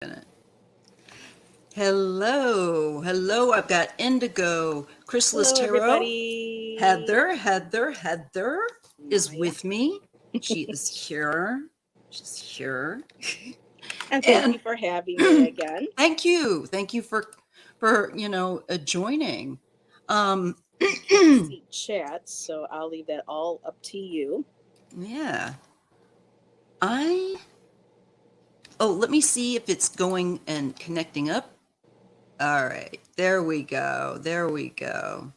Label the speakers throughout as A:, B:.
A: Minute. Hello. I've got Indigo, Chrysalis
B: Hello,
A: Tarot.
B: everybody.
A: Heather is
B: Maya.
A: with me. She is here. She's here.
B: And thank
A: And
B: you for having me again.
A: thank you for joining. Um,
B: I can't see chats, so I'll leave that all up to you.
A: yeah. I let me see if it's going and connecting up. All right, there we go.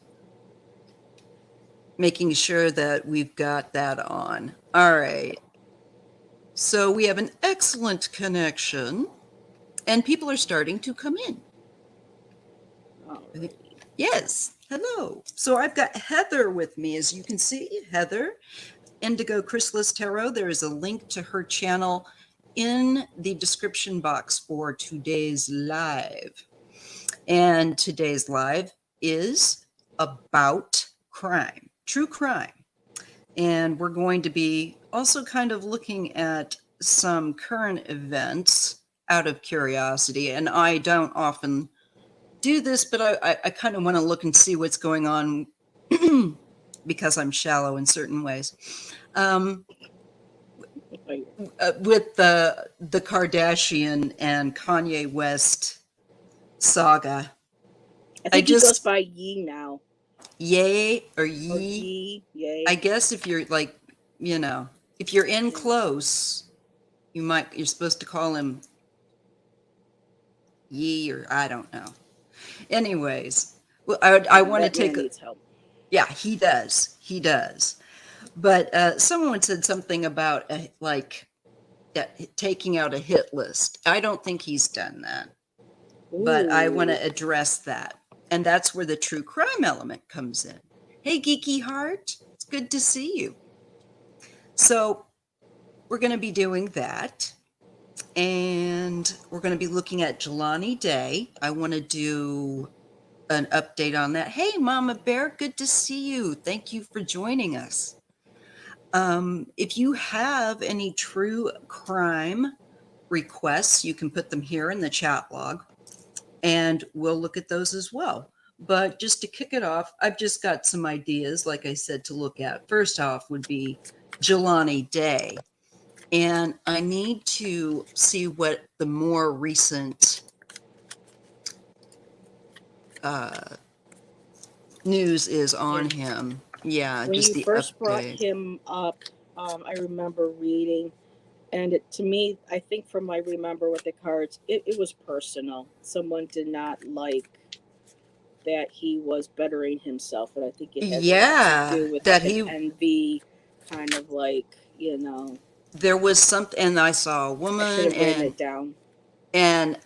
A: Making sure that we've got that on. All right. So we have an excellent connection, and people are starting to come in. I think,
B: Alrighty.
A: yes. Hello. So I've got Heather with me. As you can see, Heather, Indigo Chrysalis Tarot. There is a link to her channel in the description box for today's live. And today's live is about crime, true crime. And we're going to be also kind of looking at some current events out of curiosity. And I don't often do this, but I kind of want to look and see what's going on because I'm shallow in certain ways. With the Kardashian and Kanye West saga,
B: I
A: I
B: think he goes
A: just
B: by Yi now.
A: yay or
B: Or
A: ye.
B: Yi, yay.
A: I guess if you're like, if you're in
B: Yeah.
A: close, you're supposed to call him ye, or I don't know. Anyways, well, I want to
B: That man
A: take,
B: needs help.
A: yeah, he does. But someone said something about taking out a hit list. I don't think he's done that, but I want
B: Ooh.
A: to address that. And that's where the true crime element comes in. Hey, Geeky Heart, it's good to see you. So we're going to be doing that. And we're going to be looking at Jelani Day. I want to do an update on that. Hey, Mama Bear, good to see you. Thank you for joining us. If you have any true crime requests, you can put them here in the chat log, and we'll look at those as well. But just to kick it off, I've just got some ideas, like I said, to look at. First off would be Jelani Day. And I need to see what the more recent news is
B: Yeah.
A: on him. Yeah,
B: When
A: just
B: you
A: the
B: first brought
A: update.
B: him up, I remember reading, and to me, I think from my remember with the cards, it was personal. Someone did not like that he was bettering himself, and I think it has a lot to
A: Yeah,
B: do with
A: that
B: like an
A: he,
B: envy, kind of like, you know.
A: there was something, and I saw a
B: I should
A: woman,
B: have written it down.
A: and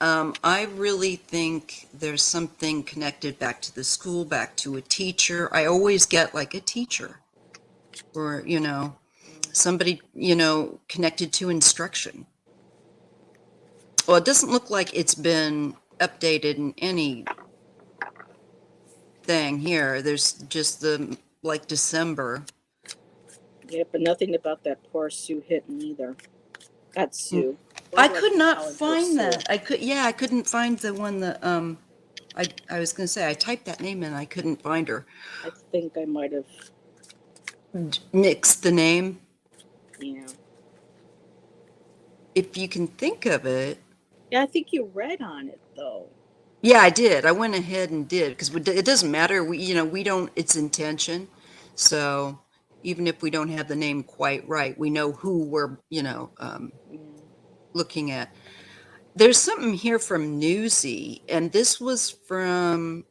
A: I really think there's something connected back to the school, back to a teacher. I always get like a teacher, or somebody connected to instruction. Well, it doesn't look like it's been updated in any thing here. There's just the like December.
B: Yeah, but nothing about that poor Sue Hitton either. That's Sue. Why
A: I
B: do I
A: could
B: keep
A: not
B: calling her
A: find
B: Sue?
A: that. I couldn't find the one that I was gonna say I typed that name in, I couldn't find her.
B: I think I might have.
A: Mixed the name.
B: Yeah.
A: If you can think of it.
B: Yeah, I think you read on it though.
A: Yeah, I did. I went ahead and did because it doesn't matter. We don't. It's intention. So even if we don't have the name quite right, we know who we're
B: Yeah.
A: looking at. There's something here from Newsy, and this was from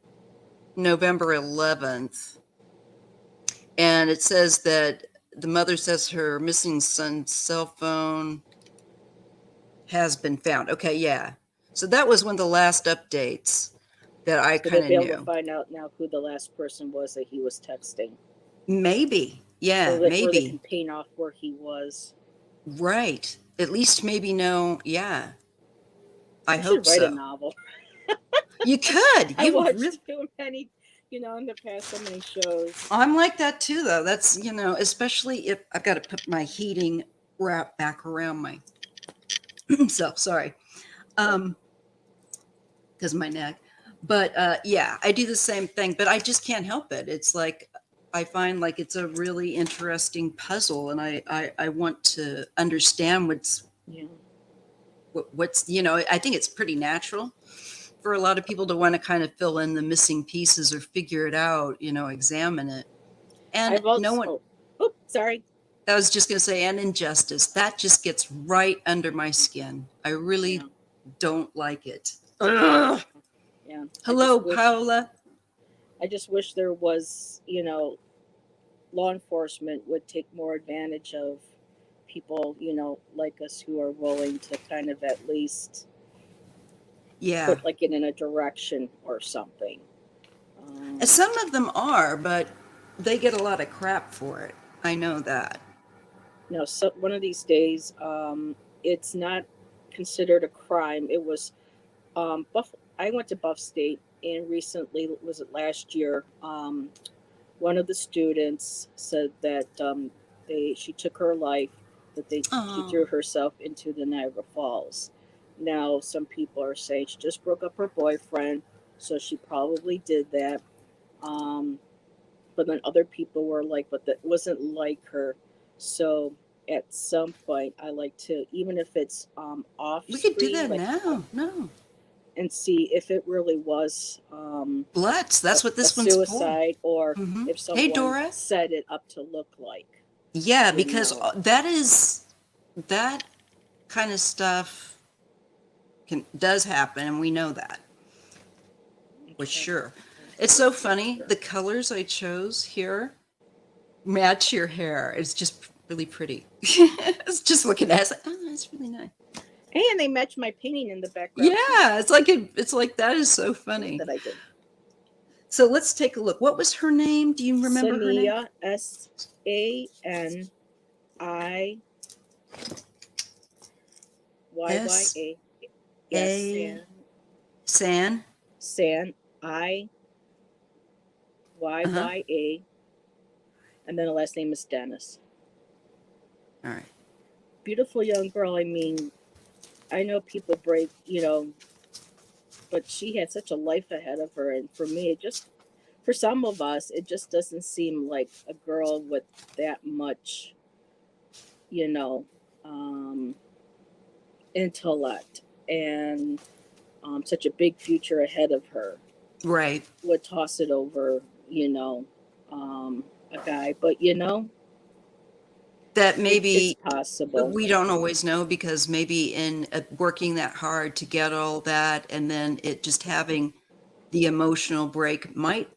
A: November 11th. And it says that the mother says her missing son's cell phone has been found. Okay, yeah. So that was one of the last updates that I
B: So they'll
A: kind of
B: be able to
A: knew.
B: find out now who the last person was that he was texting.
A: Maybe.
B: So
A: Yeah,
B: that where they can
A: maybe.
B: paint off where he was.
A: Right. At least maybe know. Yeah, I
B: I
A: hope
B: should write a
A: so.
B: novel.
A: You could.
B: I
A: You really.
B: watched too many, in the past, so many shows.
A: I'm like that too, though. That's, especially if I've got to put my heating wrap back around my self. Sorry. because my neck. But yeah, I do the same thing, but I just can't help it. It's like I find like it's a really interesting puzzle, and I want to understand
B: Yeah.
A: what's I think it's pretty natural for a lot of people to want to kind of fill in the missing pieces or figure it out, examine it. And
B: I've
A: no one,
B: also, oh, sorry.
A: I was just going to say, and injustice, that just gets right under my skin. I really
B: Yeah.
A: don't like it. Ugh.
B: Yeah.
A: Hello, Paola.
B: I just wish there was, law enforcement would take more advantage of people, like us who are willing to kind of at least
A: Yeah.
B: put like it in a direction or something.
A: Some of them are, but they get a lot of crap for it. I know that.
B: So one of these days, it's not considered a crime. It was Buff. I went to Buff State, and recently, was it last year? One of the students said that she took her life, that she
A: Oh,
B: threw herself into the Niagara Falls. Now, some people are saying she just broke up her boyfriend, so she probably did that. Um, but then other people were like, but that wasn't like her. So at some point, I like to, even if it's off
A: we could do
B: screen,
A: that
B: like,
A: now. No.
B: and see if it really was
A: Let's. That's what
B: a
A: this one's for.
B: suicide, or if
A: Hey,
B: someone
A: Dora.
B: set it up to look like,
A: Yeah,
B: you
A: because
B: know.
A: that kind of stuff does happen, and we know that for
B: Okay.
A: sure. It's so funny. The colors I chose here match your hair. It's just really pretty. It's just looking at it, it's like, oh, that's really nice.
B: And they match my painting in the background.
A: Yeah, it's like that is so funny.
B: That I did.
A: So let's take a look. What was her name? Do you remember her name?
B: Sania, SANIYYA. Yes,
A: S-A San.
B: San
A: Uh-huh.
B: IYYA, and then the last name is Dennis.
A: All right.
B: Beautiful young girl. I mean, I know people break, but she had such a life ahead of her, and for me, for some of us, it just doesn't seem like a girl with that much, you know, um, intellect and such a big future ahead of her
A: Right.
B: would toss it over, a guy. But
A: That
B: it's
A: maybe
B: possible.
A: we don't always know, because maybe in working that hard to get all that, and then it just having the emotional break might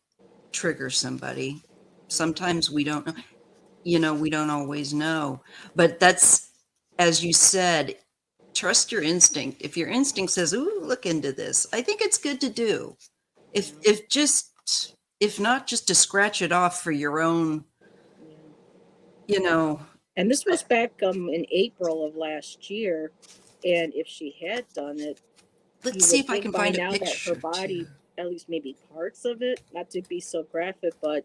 A: trigger somebody. Sometimes we don't know. We don't always know. But that's, as you said, trust your instinct. If your instinct says, "Ooh, look into this," I think it's good to do. If not, just to scratch it off for your own,
B: Yeah.
A: you know.
B: And this was back in April of last year, and if she had done it,
A: Let's
B: you
A: see
B: would
A: if I
B: think
A: can
B: by
A: find a
B: now that her
A: picture too.
B: body, at least maybe parts of it, not to be so graphic, but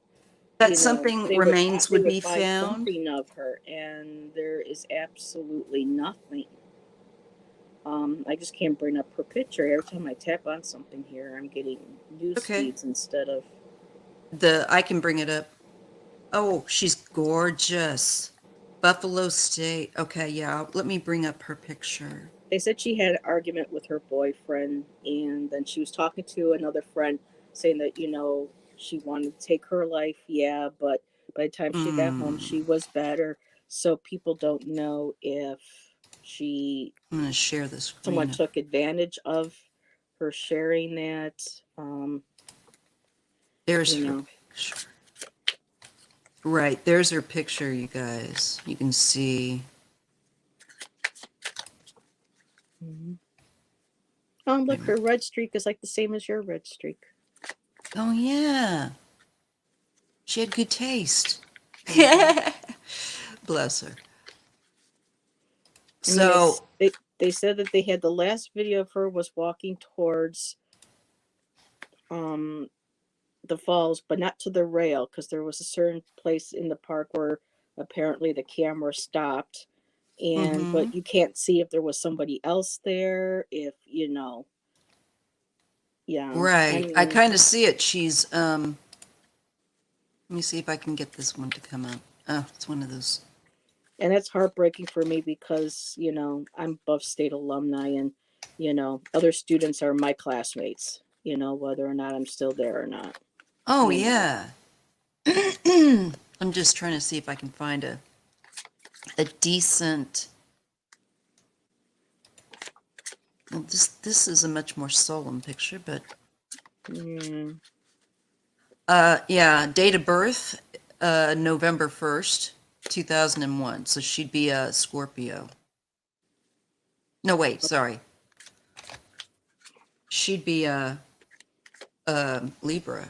A: That something
B: they
A: remains
B: they
A: would
B: would
A: be
B: find
A: found.
B: something of her, and there is absolutely nothing. I just can't bring up her picture. Every time I tap on something here, I'm getting news
A: Okay.
B: feeds instead of.
A: I can bring it up. Oh, she's gorgeous. Buffalo State. Okay, yeah. Let me bring up her picture.
B: They said she had an argument with her boyfriend, and then she was talking to another friend, saying that she wanted to take her life. Yeah, but by the time she got home,
A: Mm,
B: she was better. So people don't know if she
A: I'm going to share the
B: someone
A: screen.
B: took advantage of her sharing that.
A: There's
B: You
A: her
B: know,
A: picture. Right, there's her picture, you guys. You can see.
B: Mhm. Oh, look, her red streak is like the same as your red streak.
A: Oh, yeah. She had good taste.
B: Mhm.
A: Bless her.
B: And then
A: So,
B: they said that they had the last video of her was walking towards um the falls, but not to the rail, because there was a certain place in the park where apparently the camera stopped, And
A: Mm-hmm.
B: but you can't see if there was somebody else there, if yeah. I
A: Right. I
B: mean,
A: kind of see it. She's let me see if I can get this one to come up. Oh, it's one of those.
B: and that's heartbreaking for me because, I'm Buff State alumni, and, other students are my classmates, whether or not I'm still there or not,
A: Oh,
B: you know.
A: yeah. I'm just trying to see if I can find a decent. Well, this is a much more solemn picture, but
B: Mm,
A: yeah, date of birth, November 1st, 2001. So she'd be a Scorpio. No, wait, sorry. She'd be a Libra.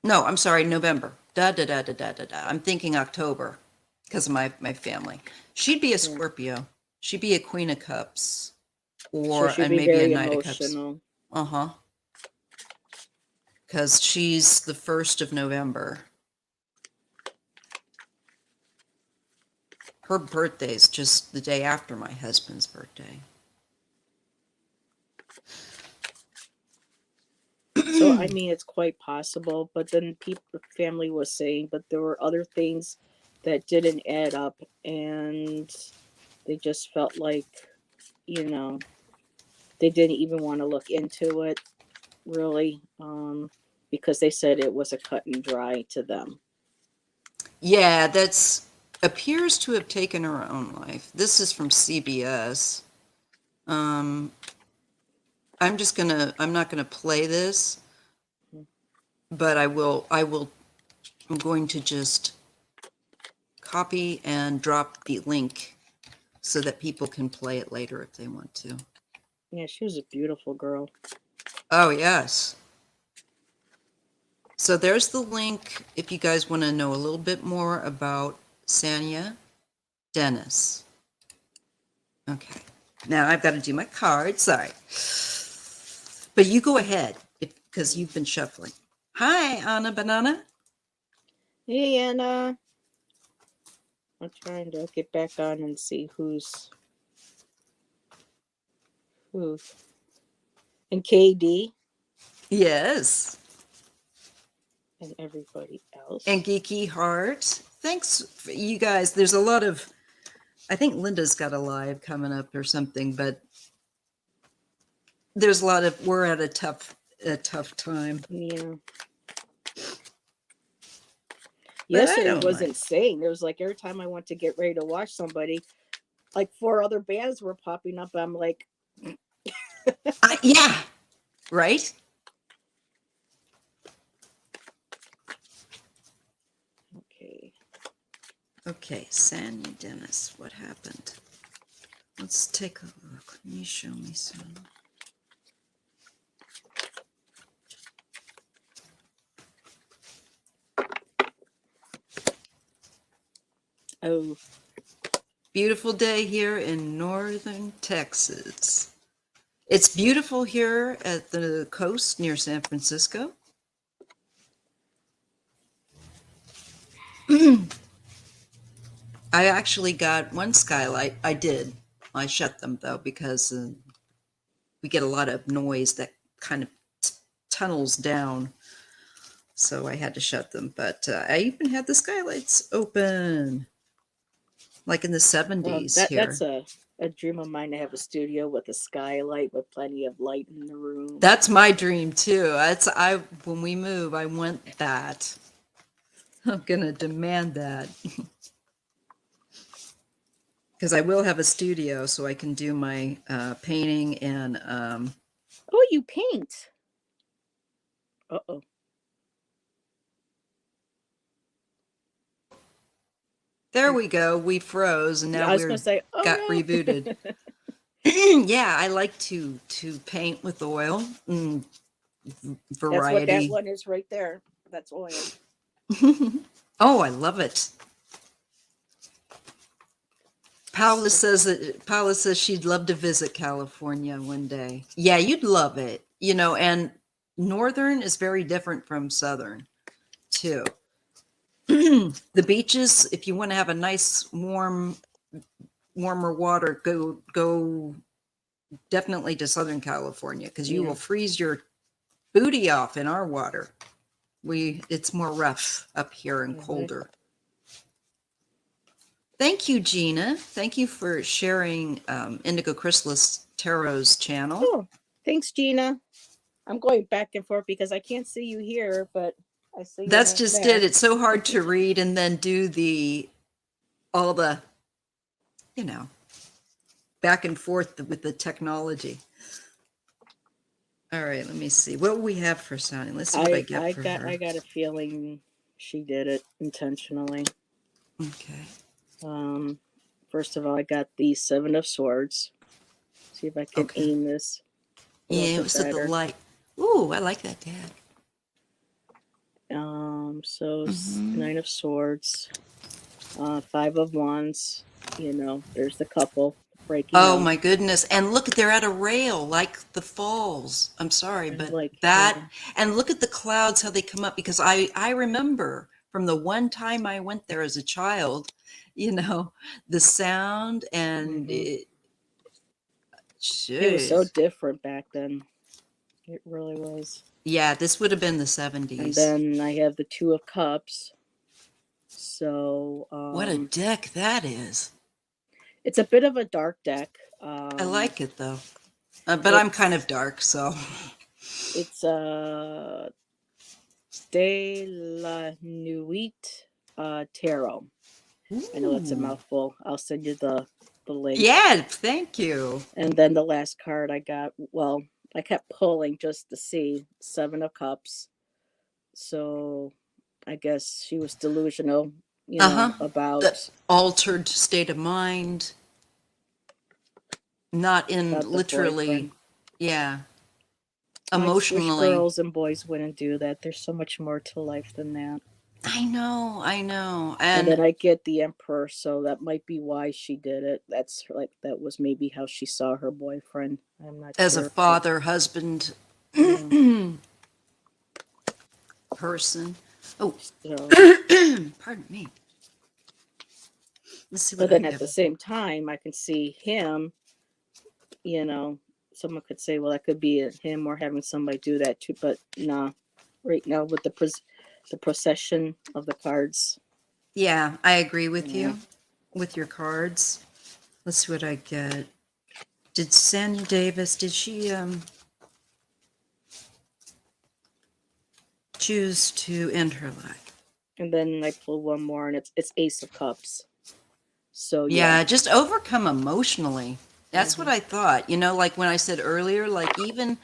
A: No, I'm sorry, November. Da da da da da da da. I'm thinking October because of my family. She'd be a
B: yeah.
A: Scorpio. She'd be a Queen of Cups,
B: So
A: or
B: she'd
A: and
B: be
A: maybe a
B: very
A: Knight of Cups.
B: emotional.
A: Uh-huh. Because she's the 1st of November. Her birthday's just the day after my husband's birthday.
B: So I mean, it's quite possible, but then family was saying, but there were other things that didn't add up, and they just felt like, you know, they didn't even want to look into it really, because they said it was a cut and dry to them.
A: Yeah, that's appears to have taken her own life. This is from CBS. Um, I'm not gonna play this, but I'm going to just copy and drop the link so that people can play it later if they want to.
B: Yeah, she was a beautiful girl.
A: Oh, yes. So there's the link if you guys want to know a little bit more about Sanya Dennis. Okay. Now I've got to do my card. Sorry. But you go ahead because you've been shuffling. Hi, Anna Banana.
B: Hey, Anna. I'm trying to get back on and see who's who. And KD
A: Yes.
B: and everybody
A: And
B: else.
A: Geeky Heart. Thanks, you guys. There's a lot of, I think Linda's got a live coming up or something, but there's a lot of, we're at a tough time.
B: Yeah.
A: But I
B: Yesterday
A: don't
B: was
A: mind.
B: insane. There was like every time I went to get ready to watch somebody, like 4 other bands were popping up. I'm like,
A: Yeah, right?
B: okay.
A: Okay, Sandy Dennis, what happened? Let's take a look. Can you show me some?
B: Oh,
A: Beautiful day here in northern Texas. It's beautiful here at the coast near San Francisco. I actually got one skylight. I did. I shut them though because we get a lot of noise that kind of tunnels down. So I had to shut them. But I even had the skylights open, like in the 70s
B: that's
A: here.
B: a dream of mine to have a studio with a skylight with plenty of light in the room.
A: That's my dream too. When we move, I want that. I'm gonna demand that. Because I will have a studio so I can do my painting and
B: Oh, you paint. Uh-oh.
A: there we go. We froze and now
B: I was gonna
A: we're
B: say,
A: got
B: oh
A: rebooted.
B: no.
A: Yeah, I like to paint with oil
B: That's what that
A: variety.
B: one is right there. That's oil.
A: Oh, I love it. Paula says she'd love to visit California one day. Yeah, you'd love it. And northern is very different from southern too. The beaches, if you want to have a nice warm warmer water, go definitely to Southern California, because you
B: Yeah.
A: will freeze your booty off in our water. It's more rough up here and colder. Thank you, Gina. Thank you for sharing Indigo Chrysalis Tarot's channel.
B: Oh, thanks, Gina. I'm going back and forth because I can't see you here, but I see you.
A: That's just
B: there.
A: it. It's so hard to read and then do all the, back and forth with the technology. All right, let me see. What will we have for Sonny? Let's see what I get for her.
B: I got a feeling she did it intentionally.
A: Okay.
B: First of all, I got the Seven of Swords. See if I can aim this.
A: Yeah, it was at the light. Ooh, I like that, Dad.
B: So Nine of Swords, Five of Wands. There's the couple breaking.
A: Oh my goodness! And look, they're at a rail like the falls. I'm sorry, but and look at the clouds, how they come up. Because I remember from the one time I went there as a child, the sound and it
B: was so different back then. It really was.
A: Yeah, this would have been the 70s.
B: And then I have the Two of Cups. So
A: what a deck that is.
B: It's a bit of a dark deck.
A: I like it though. But I'm kind of dark, so.
B: It's De La Nuit Tarot. Ooh. I know it's a mouthful. I'll send you the link.
A: Yeah, thank you.
B: And then the last card I got, I kept pulling just to see Seven of Cups. So I guess she was delusional, about
A: the altered state of mind. Not in literally, yeah. Emotionally.
B: I wish girls and boys wouldn't do that. There's so much more to life than that.
A: I know.
B: And then I get the Emperor, so that might be why she did it. That was maybe how she saw her boyfriend. I'm not
A: as
B: sure.
A: A father, husband person. Oh, pardon me. Let's see what.
B: But then at the same time, I can see him. Someone could say, "Well, that could be him or having somebody do that too." But nah, right now with the procession of the cards.
A: Yeah, I agree with you with your cards. Let's see what I get. Did Sandy Davis, did she choose to end her life?
B: And then I pull one more and it's Ace of Cups. So
A: yeah, just overcome emotionally. That's what I thought. Like when I said earlier, like even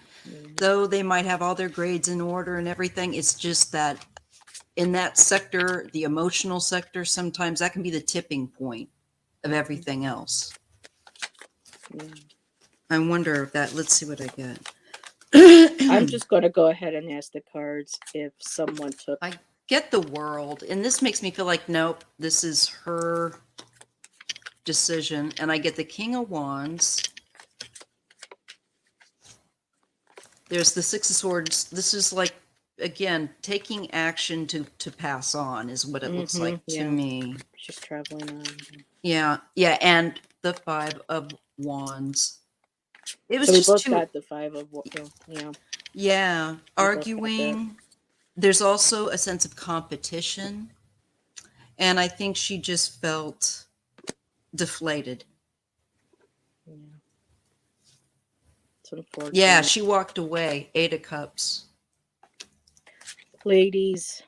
A: though they might have all their grades in order and everything, it's just that in that sector, the emotional sector, sometimes that can be the tipping point of everything else. I wonder if let's see what I get.
B: I'm just going to go ahead and ask the cards if someone took.
A: I get the World, and this makes me feel like, nope, this is her decision. And I get the King of Wands. There's the Six of Swords. This is like, again, taking action to pass on is what it looks like to me.
B: She's traveling on.
A: Yeah, and the Five of Wands. It was
B: so we
A: just
B: both got the Five of Wands.
A: Yeah, arguing. There's also a sense of competition, and I think she just felt deflated.
B: Yeah. It's unfortunate.
A: Yeah, she walked away. 8 of Cups.
B: Ladies,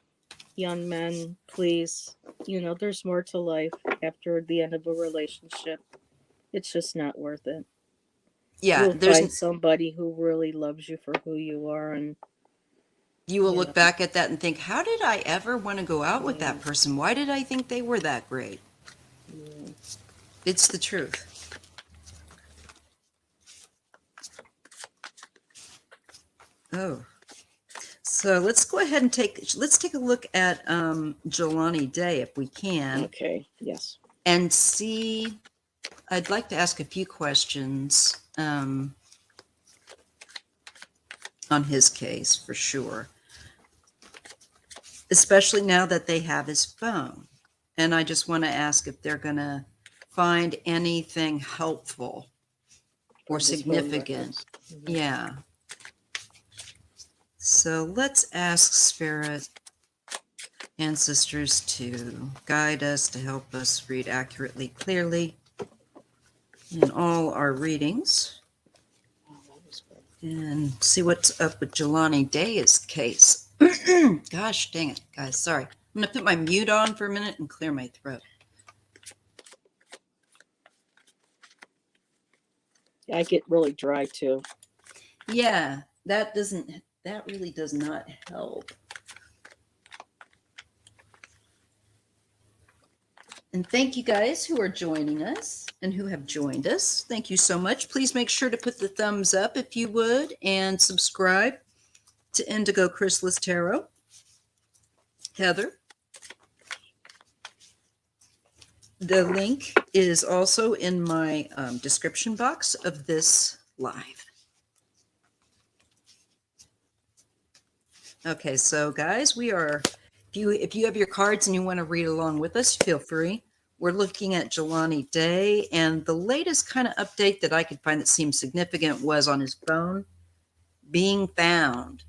B: young men, please, there's more to life after the end of a relationship. It's just not worth it.
A: Yeah,
B: you'll find somebody who really loves you for who you are, and
A: you will look back at that and think, how did I ever want to go out with that person? Why did I think they were that great? Yeah. It's the truth. Oh, so let's go ahead and take a look at Jelani Day if we can.
B: Okay. Yes.
A: And see. I'd like to ask a few questions on his case for sure, especially now that they have his phone. And I just want to ask if they're going to find anything helpful or
B: From this phone
A: significant.
B: records.
A: Yeah. So let's ask Spirit ancestors to guide us, to help us read accurately, clearly in all our readings,
B: Oh, that was good.
A: and see what's up with Jelani Day's case. Gosh dang it, guys. Sorry. I'm going to put my mute on for a minute and clear my throat.
B: I get really dry too.
A: Yeah, that really does not help. And thank you guys who are joining us and who have joined us. Thank you so much. Please make sure to put the thumbs up if you would, and subscribe to Indigo Chrysalis Tarot. Heather. The link is also in my description box of this live. Okay, so guys, we are, if you have your cards and you want to read along with us, feel free. We're looking at Jelani Day, and the latest kind of update that I could find that seemed significant was on his phone being found.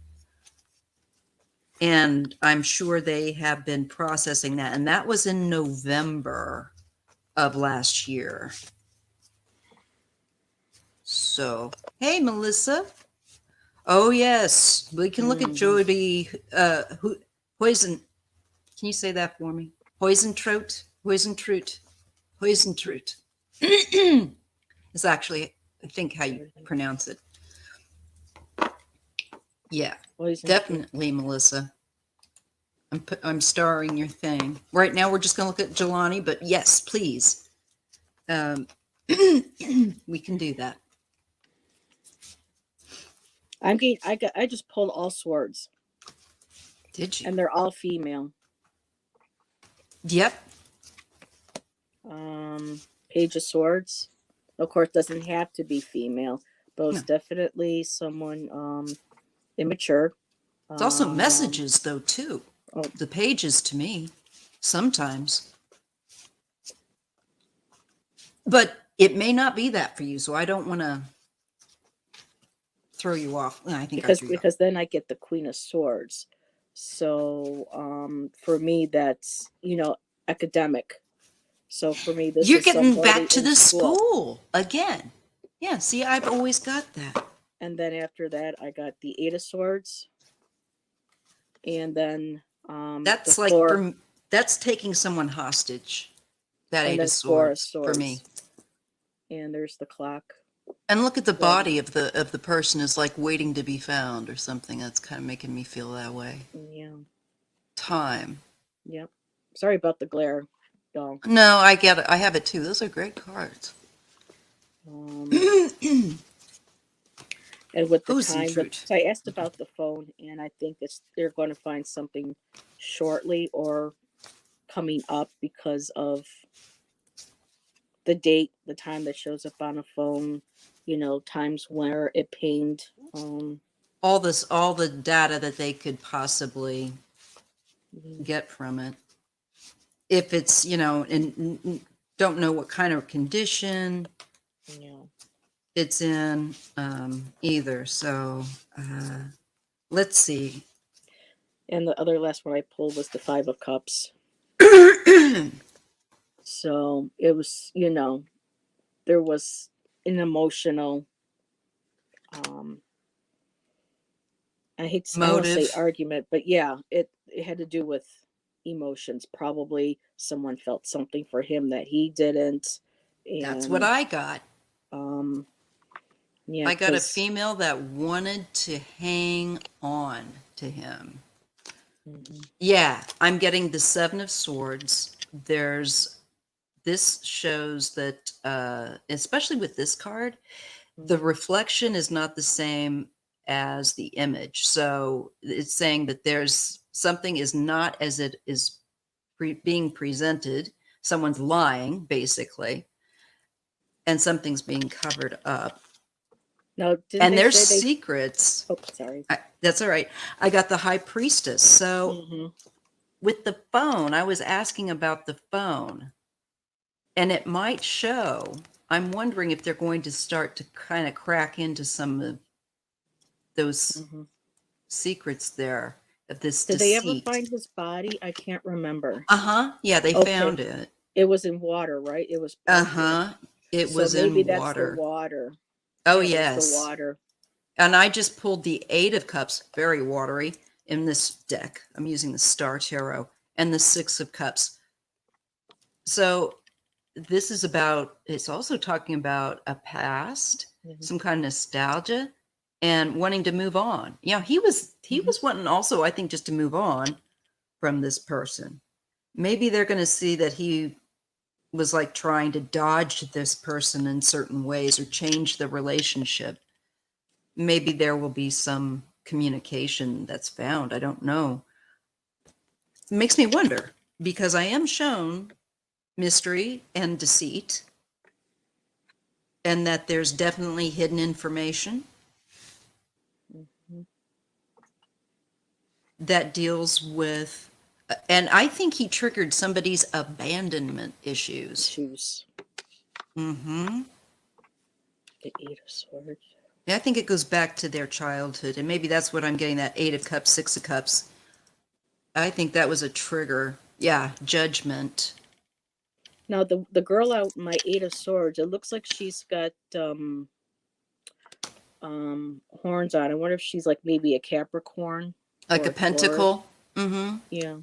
A: And I'm sure they have been processing that. And that was in November of last year. So, hey, Melissa. Oh, yes. We can look at Jody. Poison. Can you say that for me? Poison Trout? Poison Trout. Poison Trout. It's actually, I think, how you pronounce it. Yeah,
B: Poison
A: definitely, Melissa. I'm starring your thing. Right now, we're just going to look at Jelani, but yes, please. We can do that.
B: I just pulled all swords.
A: Did you?
B: And they're all female.
A: Yep.
B: Page of Swords. Of course, doesn't have to be female, but it's
A: No.
B: definitely someone immature.
A: It's also messages, though, too.
B: Oh.
A: The pages to me, sometimes. But it may not be that for you, so I don't want to throw you off. I think
B: because then I get the Queen of Swords. So for me, that's academic. So for me, this
A: you're
B: is
A: getting back
B: somebody
A: to
B: in
A: the school again. Yeah, see, I've always got that.
B: And then after that, I got the Eight of Swords. And then
A: that's like that's taking someone hostage. That Eight of Swords for me.
B: And there's the clock.
A: And look at the body of the person is like waiting to be found or something. That's kind of making me feel that way.
B: Yeah.
A: Time.
B: Yep. Sorry about the glare, y'all.
A: No, I get it. I have it too. Those are great cards.
B: And with the time, so I asked about the phone, and I think they're going to find something shortly or coming up because of the date, the time that shows up on a phone, times where it pinged.
A: All the data that they could possibly get from it. If it's, and don't know what kind of condition it's in either. So let's see.
B: And the other last one I pulled was the Five of Cups. So it was, there was an emotional, I hate to say argument, but yeah, it had to do with emotions. Probably someone felt something for him that he didn't. And,
A: that's what I got.
B: Yeah,
A: I got a female that wanted to hang on to him. Mm-hmm. Yeah, I'm getting the Seven of Swords. This shows that, especially with this card, the reflection is not the same as the image. So it's saying that there's something is not as it is being presented. Someone's lying, basically, and something's being covered up.
B: No,
A: and there's secrets.
B: Oh, sorry.
A: That's all right. I got the High Priestess. So with the phone, I was asking about the phone. And it might show. I'm wondering if they're going to start to kind of crack into some of those
B: Hmm.
A: secrets there of this
B: Did they ever
A: deceit.
B: find his body? I can't remember.
A: Uh-huh. Yeah, they
B: Okay.
A: found it.
B: It was in water, right? It was parked in.
A: Uh-huh. It
B: So
A: was
B: maybe
A: in
B: that's the
A: water.
B: water.
A: Oh,
B: Yeah, it was the
A: yes.
B: water.
A: And I just pulled the Eight of Cups, very watery, in this deck. I'm using the Star Tarot, and the Six of Cups. So this is about, it's also talking about a past,
B: Mhm.
A: some kind of nostalgia, and wanting to move on. Yeah, he was wanting also, I think, just to move on from this person. Maybe they're going to see that he was like trying to dodge this person in certain ways or change the relationship. Maybe there will be some communication that's found. I don't know. It makes me wonder because I am shown mystery and deceit, and that there's definitely hidden information
B: Mhm.
A: that deals with, and I think he triggered somebody's abandonment issues.
B: Shoes.
A: Mm-hmm.
B: The Eight of Swords.
A: I think it goes back to their childhood, and maybe that's what I'm getting, that Eight of Cups, Six of Cups. I think that was a trigger. Yeah, judgment.
B: Now the girl out my Eight of Swords, it looks like she's got horns on. I wonder if she's like maybe a Capricorn
A: Like
B: or
A: a
B: a Taurus.
A: pentacle. Mm-hmm.
B: Yeah.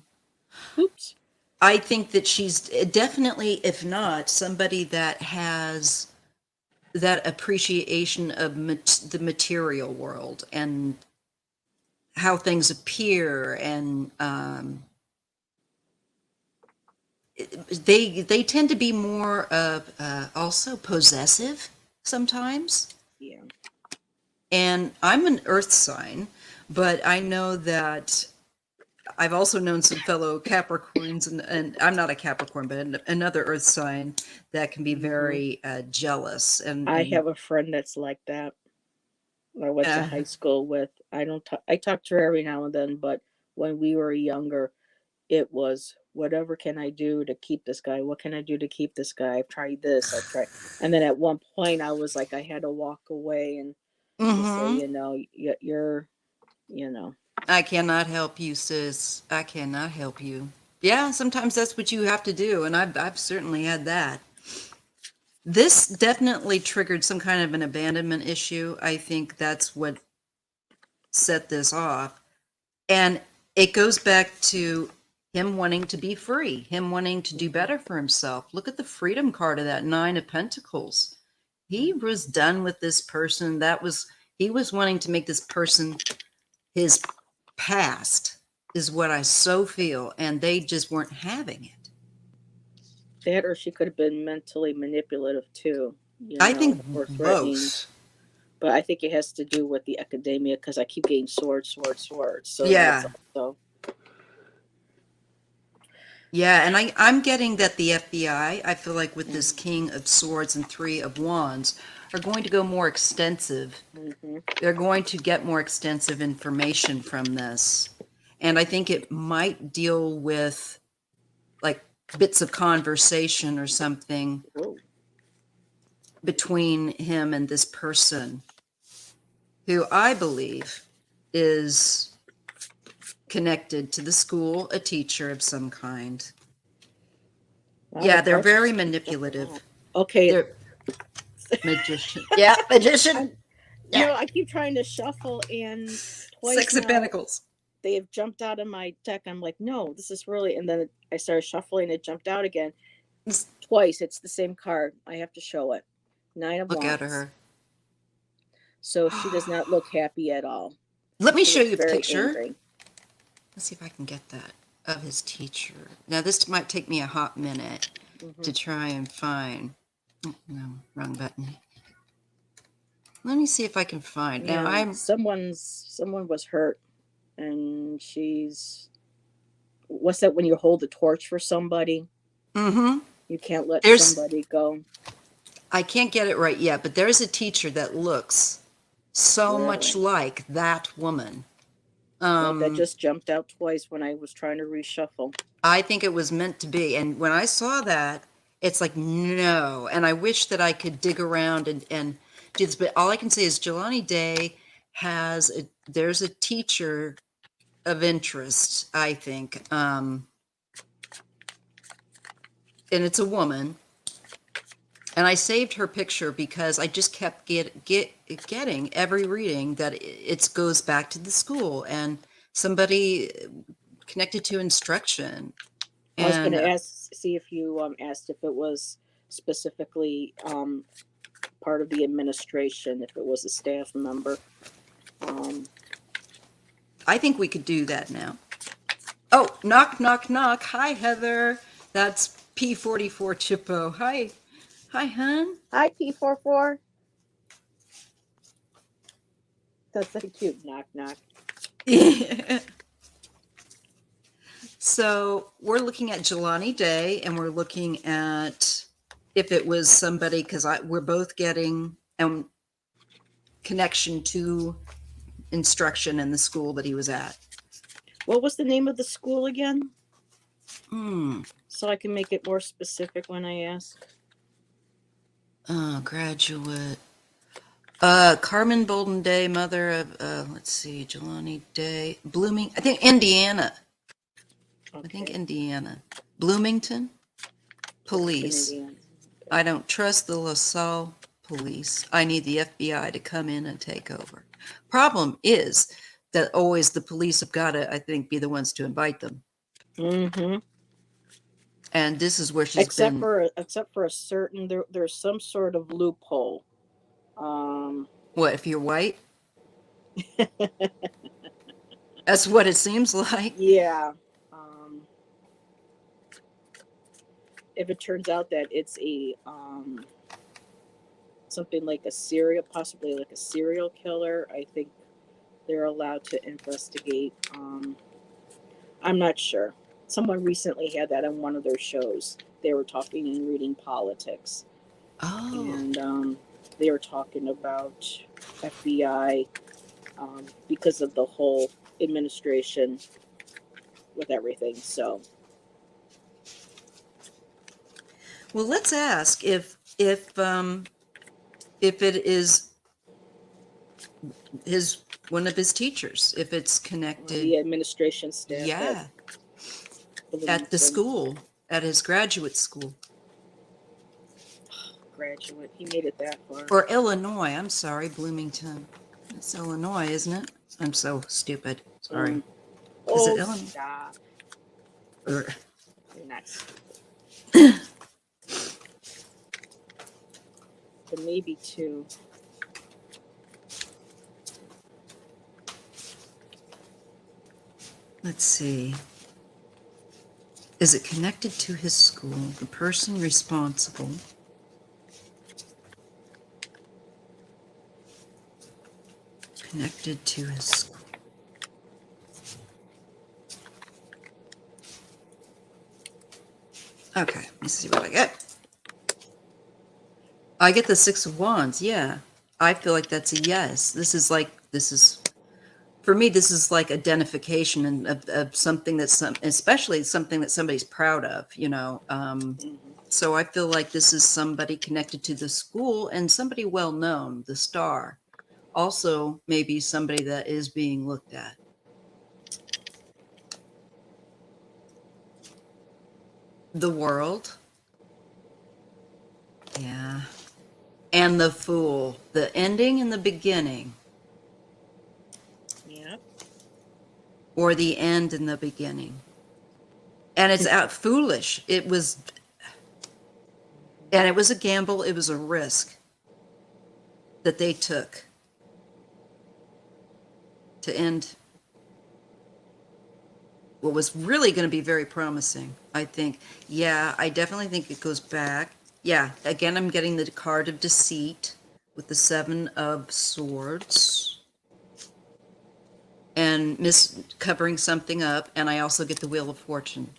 B: Oops.
A: I think that she's definitely, if not, somebody that has that appreciation of the material world and how things appear, and they tend to be more of also possessive sometimes.
B: Yeah.
A: And I'm an earth sign, but I know that I've also known some fellow Capricorns, and I'm not a Capricorn, but another earth sign that can be
B: Hmm.
A: very jealous.
B: I
A: And
B: have a friend that's like that. I went to
A: uh,
B: high school with. I don't. I talk to her every now and then, but when we were younger, it was whatever can I do to keep this guy? What can I do to keep this guy? I've tried this. I've tried, and then at one point, I was like, I had to walk away and just say,
A: mhm.
B: you know, you're, you know,
A: I cannot help you, sis. I cannot help you. Yeah, sometimes that's what you have to do, and I've certainly had that. This definitely triggered some kind of an abandonment issue. I think that's what set this off. And it goes back to him wanting to be free, him wanting to do
B: mhm,
A: better for himself. Look at the freedom card of that Nine of Pentacles. He was done with this person. He was wanting to make this person his past, is what I so feel, and they just weren't having it.
B: that or she could have been mentally manipulative too, you
A: I
B: know,
A: think
B: or threatening.
A: both.
B: But I think it has to do with the academia because I keep getting swords, swords, swords. So that's
A: Yeah.
B: also.
A: Yeah, and I'm getting that the FBI, I feel like with this
B: Mm-hmm.
A: King of Swords and Three of Wands, are going to go more extensive.
B: Mm-hmm.
A: They're going to get more extensive information from this. And I think it might deal with like bits of conversation or something
B: Whoa.
A: between him and this person who I believe is connected to the school, a teacher of some kind.
B: Wow, the
A: Yeah, they're
B: cards
A: very
B: just keep jumping out.
A: manipulative.
B: Okay.
A: They're magician. Yeah, magician.
B: I'm,
A: Yeah.
B: I keep trying to shuffle and twice
A: Six of
B: now
A: Pentacles.
B: they have jumped out of my deck. I'm like, no, this is really. And then I started shuffling. It jumped out again. Twice. It's the same card. I have to show it. Nine of
A: Look at
B: Wands.
A: her.
B: So she does not look happy at all.
A: Let me
B: She
A: show
B: looks
A: you a
B: very
A: picture.
B: angry.
A: Let's see if I can get that of his teacher. Now, this might take me a hot minute
B: Hmm.
A: to try and find. No, wrong button. Let me see if I can find. Now,
B: Yeah, someone was hurt, and she's. What's that when you hold the torch for somebody?
A: Mm-hmm.
B: You can't let
A: There's,
B: somebody go.
A: I can't get it right yet, but there's a teacher that looks so much
B: Really?
A: like that woman.
B: Well, that just jumped out twice when I was trying to reshuffle.
A: I think it was meant to be. And when I saw that, It's like, no. And I wish that I could dig around and do this, but all I can say is Jelani Day there's a teacher of interest, I think. And it's a woman. And I saved her picture because I just kept getting every reading that it goes back to the school and somebody connected to instruction.
B: I was going
A: And
B: to see if you asked if it was specifically part of the administration, if it was a staff member.
A: I think we could do that now. Oh, knock, knock, knock. Hi, Heather. That's P44 Chippo. Hi. Hi, hun.
B: Hi, P44. That's a cute knock, knock.
A: So we're looking at Jelani Day, and we're looking at if it was somebody, because we're both getting connection to instruction in the school that he was at.
B: What was the name of the school again?
A: Hmm.
B: So I can make it more specific when I ask.
A: Graduate. Carmen Bolden Day, mother of, let's see, Jelani Day, I think Indiana.
B: Okay.
A: I think Indiana. Bloomington Police.
B: Indiana.
A: I don't trust the LaSalle police. I need the FBI to come in and take over. Problem is that always the police have got to, I think, be the ones to invite them.
B: Mm-hmm.
A: And this is where she's
B: except
A: been.
B: Except for a certain there's some sort of loophole.
A: What, if you're white? That's what it seems like.
B: Yeah. If it turns out that it's a something like possibly like a serial killer, I think they're allowed to investigate. I'm not sure. Someone recently had that on one of their shows. They were talking and reading politics.
A: Oh.
B: And they were talking about FBI because of the whole administration with everything. So,
A: well, let's ask if it is one of his teachers, if it's connected.
B: The administration staff.
A: Yeah. At the school, at his graduate school.
B: Graduate. He made it that far.
A: Or Illinois. I'm sorry, Bloomington. It's Illinois, isn't it? I'm so stupid. Sorry. Is it Illinois?
B: Stop.
A: Or...
B: You're not stupid. But maybe two.
A: Let's see. Is it connected to his school? The person responsible. Connected to his school. Okay, let me see what I get. I get the Six of Wands. Yeah, I feel like that's a yes. For me, this is like identification of something especially something that somebody's proud of, you know. So I feel like this is somebody connected to the school and somebody well known, the star. Also, maybe somebody that is being looked at. The World. Yeah. And the Fool. The ending and the beginning.
B: Yeah.
A: Or the end and the beginning. And it's foolish. It was a gamble. It was a risk that they took to end what was really going to be very promising, I think. Yeah, I definitely think it goes back. Yeah, again, I'm getting the card of deceit with the Seven of Swords and covering something up, and I also get the Wheel of Fortune.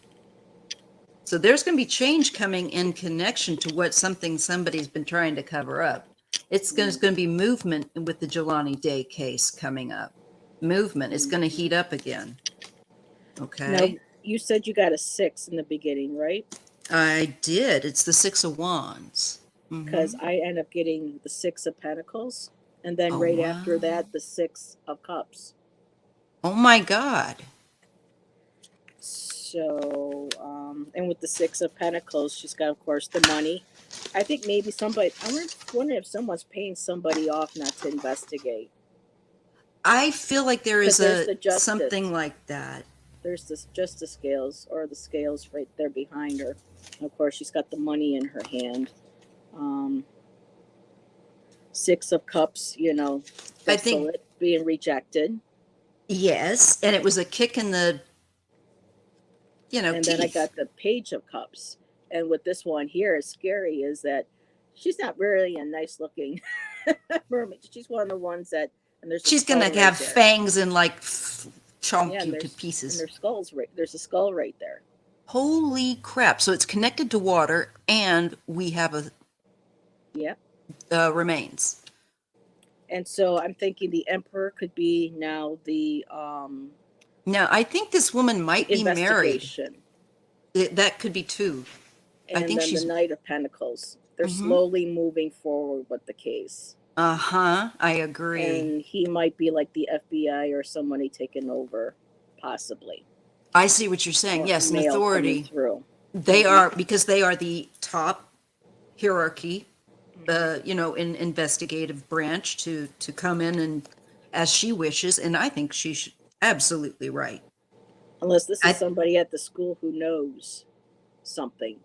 A: So there's going to be change coming in connection to what somebody's been trying to cover up. It's going to be movement with the Jelani Day case coming up. Movement is going to heat up again. Okay.
B: Now, you said you got a 6 in the beginning, right?
A: I did. It's the Six of Wands.
B: because
A: Hmm.
B: I end up getting the Six of Pentacles, and then
A: Oh,
B: right
A: wow.
B: after that, the Six of Cups.
A: Oh, my God.
B: So, and with the Six of Pentacles, she's got, of course, the money. I think maybe somebody, I'm wondering if someone's paying somebody off not to investigate.
A: I feel like there
B: Because
A: is
B: there's
A: a
B: the
A: something
B: Justice.
A: like that.
B: There's this Justice scales, or the scales right there behind her. And of course, she's got the money in her hand. Um, Six of Cups,
A: I think,
B: desolate, being rejected.
A: yes. And it was a kick in the,
B: And then I
A: teeth.
B: got the Page of Cups. And with this one here, is scary is that she's not really a nice looking mermaid. She's one of the ones that, and there's a
A: She's going
B: skull
A: to
B: right
A: have
B: there.
A: fangs and like
B: Yeah,
A: chomp
B: and
A: you to pieces.
B: there's skulls right. There's a skull right there.
A: Holy crap. So it's connected to water and we have
B: Yep.
A: remains.
B: And so I'm thinking the Emperor could be now the
A: Now, I think this woman might be married.
B: investigation,
A: That could be two. I
B: and
A: think
B: then the
A: she's,
B: Knight of Pentacles. They're
A: mm-hmm.
B: slowly moving forward with the case.
A: Uh-huh. I agree.
B: And he might be like the FBI or somebody taking over, possibly.
A: I see what you're saying.
B: Or
A: Yes, an
B: mail coming
A: authority.
B: through.
A: They are, because they are the top hierarchy, in investigative branch to come in and as she wishes. And I think she's absolutely right.
B: Unless this is
A: I,
B: somebody at the school who knows something,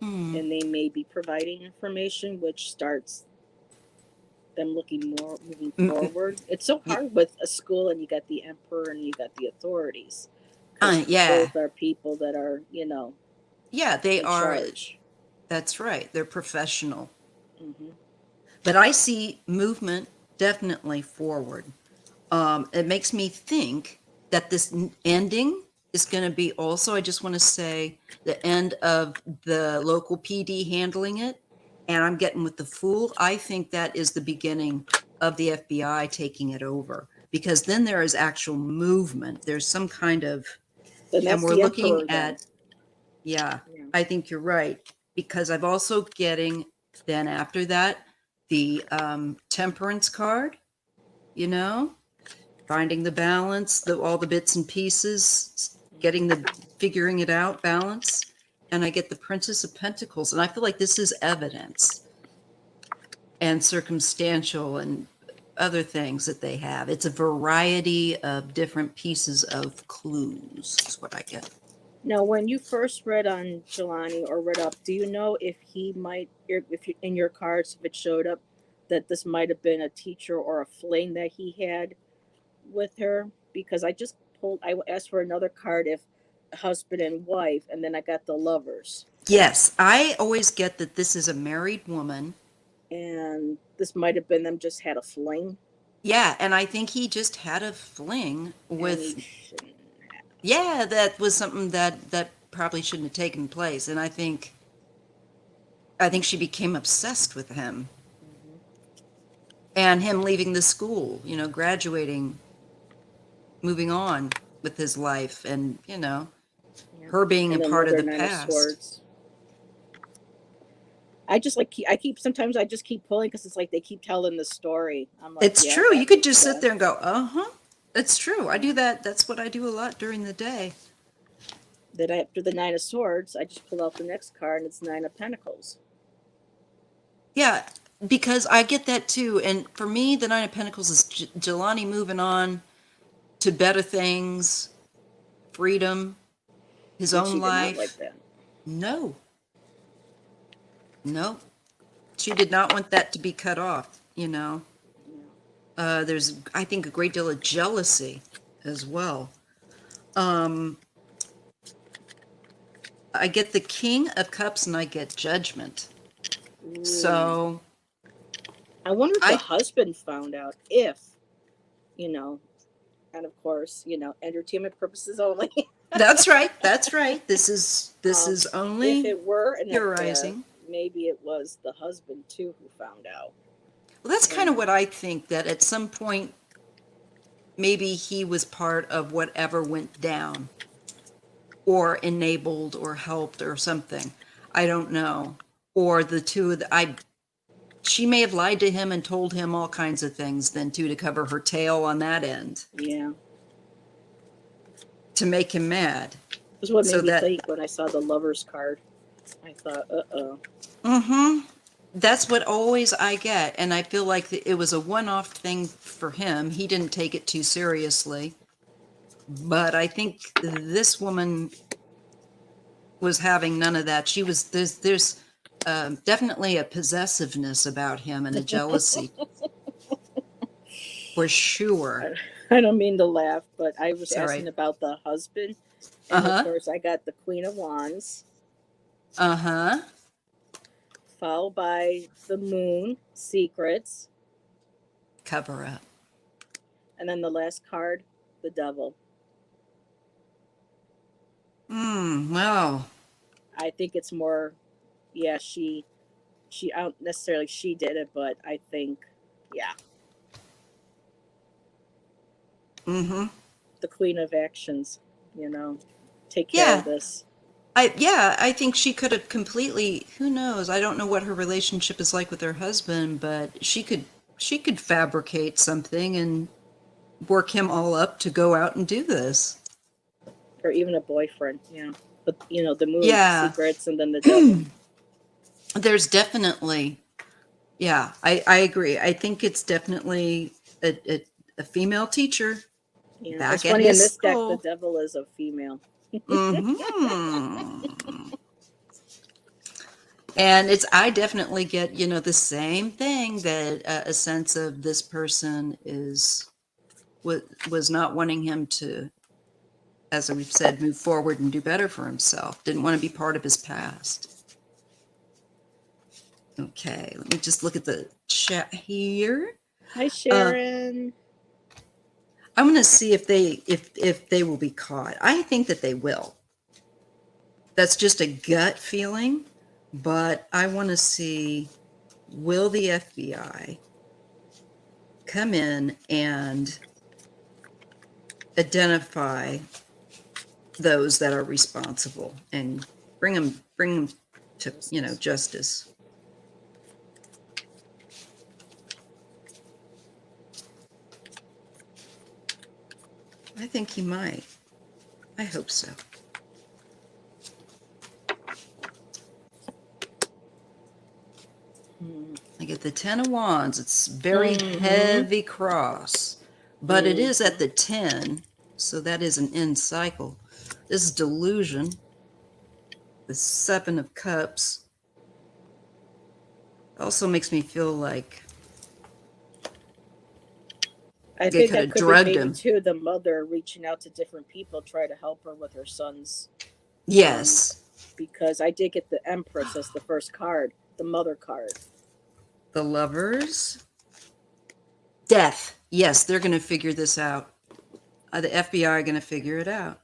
A: hmm,
B: and they may be providing information, which starts them looking more moving forward. It's so hard with a school, and you got the Emperor and you got the authorities, because
A: yeah.
B: both are people that are,
A: Yeah, they
B: in
A: are.
B: charge.
A: That's right. They're professional.
B: Hmm.
A: But I see movement definitely forward. It makes me think that this ending is going to be also, I just want to say, the end of the local PD handling it. And I'm getting with the Fool. I think that is the beginning of the FBI taking it over because then there is actual movement. There's some kind of,
B: Then
A: and
B: that's
A: we're
B: the
A: looking
B: Emperor. Then,
A: at, yeah,
B: yeah.
A: I think you're right because I've also getting then after that the temperance card, you know, finding the balance, all the bits and pieces, getting the figuring it out balance. And I get the Princess of Pentacles. And I feel like this is evidence and circumstantial and other things that they have. It's a variety of different pieces of clues, is what I get.
B: Now, when you first read on Jelani or read up, do you know if he might, if you, in your cards, if it showed up that this might have been a teacher or a fling that he had with her? Because I asked for another card if husband and wife, and then I got the lovers.
A: Yes, I always get that this is a married woman.
B: And this might have been them just had a fling.
A: Yeah, and I think he just had a fling
B: And he
A: with,
B: shouldn't have.
A: yeah, that was something that probably shouldn't have taken place. And I think she became obsessed with him
B: Mhm.
A: and him leaving the school, graduating, moving on with his life and,
B: Yeah.
A: her being a
B: And
A: part of
B: another
A: the
B: Nine of
A: past.
B: Swords. I just like I keep sometimes I just keep pulling because it's like they keep telling the story. I'm like,
A: It's
B: yeah,
A: true. You
B: that
A: could
B: makes
A: just sit there and
B: sense.
A: go, uh-huh. It's true. I
B: Yeah.
A: do that. That's what I do a lot during the day.
B: That after the Nine of Swords, I just pull out the next card and it's Nine of Pentacles.
A: Yeah, because I get that too. And for me, the Nine of Pentacles is Jelani moving on to better things, freedom, his
B: And
A: own
B: she did not like
A: life.
B: that.
A: No, no, she did not want that to be cut off.
B: Yeah.
A: There's, I think, a great deal of jealousy as well. Um, I get the King of Cups and I get Judgment.
B: Ooh.
A: So
B: I wonder if the
A: I,
B: husband found out if, you know, and of course, entertainment purposes only.
A: that's right, that's right. This is
B: If
A: only
B: it were an affair,
A: theorizing.
B: maybe it was the husband too who found out.
A: Well, that's kind of
B: And
A: what I think, that at some point, maybe he was part of whatever went down or enabled or helped or something. I don't know. Or the two of the, she may have lied to him and told him all kinds of things then too, to cover her tail on that end,
B: Yeah.
A: to make him mad.
B: This is what
A: So
B: made me
A: that,
B: think when I saw the Lover's card. I thought, uh-oh.
A: that's what always I get. And I feel like it was a one-off thing for him. He didn't take it too seriously. But I think this woman was having none of that. She was, there's definitely a possessiveness about him and a jealousy for sure.
B: I don't mean to laugh, but I was
A: It's all
B: asking
A: right.
B: about the husband. And of
A: Uh-huh.
B: course, I got the Queen of Wands,
A: Uh-huh.
B: followed by the Moon, Secrets,
A: Cover up.
B: and then the last card, the Devil.
A: Well,
B: I think it's more, yeah, she, I don't necessarily she did it, but I think, yeah, the Queen of Actions, take care of
A: yeah.
B: this.
A: I think she could have completely, who knows? I don't know what her relationship is like with her husband, but she could fabricate something and work him all up to go out and do this.
B: Or even a boyfriend, yeah. But, the Moon,
A: Yeah.
B: Secrets, and then the Devil.
A: There's definitely, yeah, I agree. I think it's definitely a female teacher
B: Yeah,
A: back
B: it's
A: at
B: funny in
A: his
B: this deck, the
A: school.
B: Devil is a female.
A: And I definitely get, the same thing, that a sense of this person was not wanting him to, as we've said, move forward and do better for himself. Didn't want to be part of his past. Okay, let me just look at the chat here.
B: Hi, Sharon.
A: I'm going to see if they will be caught. I think that they will. That's just a gut feeling, but I want to see, will the FBI come in and identify those that are responsible and bring them to, justice. I think he might. I hope so. I get the Ten of Wands. It's very heavy cross, but it is at the 10, so that is an end cycle. This is delusion. The Seven of Cups also makes me feel like
B: I
A: they
B: think
A: could
B: that
A: have
B: could be
A: drugged
B: maybe
A: him.
B: too the mother reaching out to different people, try to help her with her son's.
A: Yes.
B: Because I did get the Empress as the first card, the mother card.
A: The Lovers. Death. Yes, they're going to figure this out. The FBI are going to figure it out.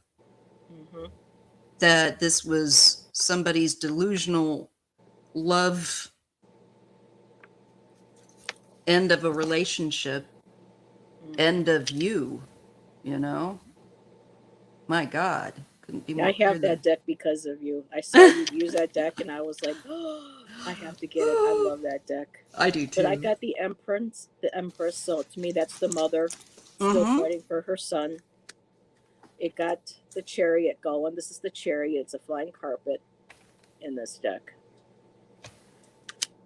A: That this was somebody's delusional love, end of a relationship, end of you, My God. Couldn't be more
B: I
A: clear
B: have that
A: than-
B: deck because of you. I saw you use that deck and I was like, oh, I have to get it. I love that deck.
A: I do too.
B: But I got the Empress, so to me that's the mother still fighting for her son. It got the Chariot going. This is the Chariot. It's a flying carpet in this deck.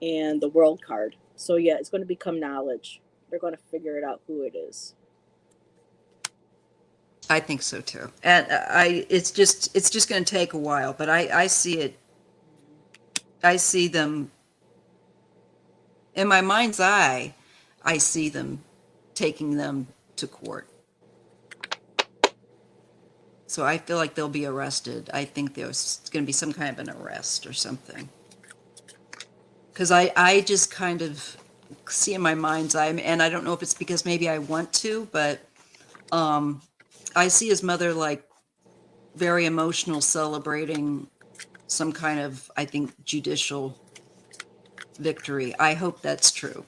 B: And the World card. So yeah, it's going to become knowledge. They're going to figure it out who it is.
A: I think so too. And it's just going to take a while, but I see it. I see them in my mind's eye. I see them taking them to court. So I feel like they'll be arrested. I think there's going to be some kind of an arrest or something. Because I just kind of see in my mind's eye, and I don't know if it's because maybe I want to, but I see his mother like very emotional, celebrating some kind of, I think, judicial victory. I hope that's true.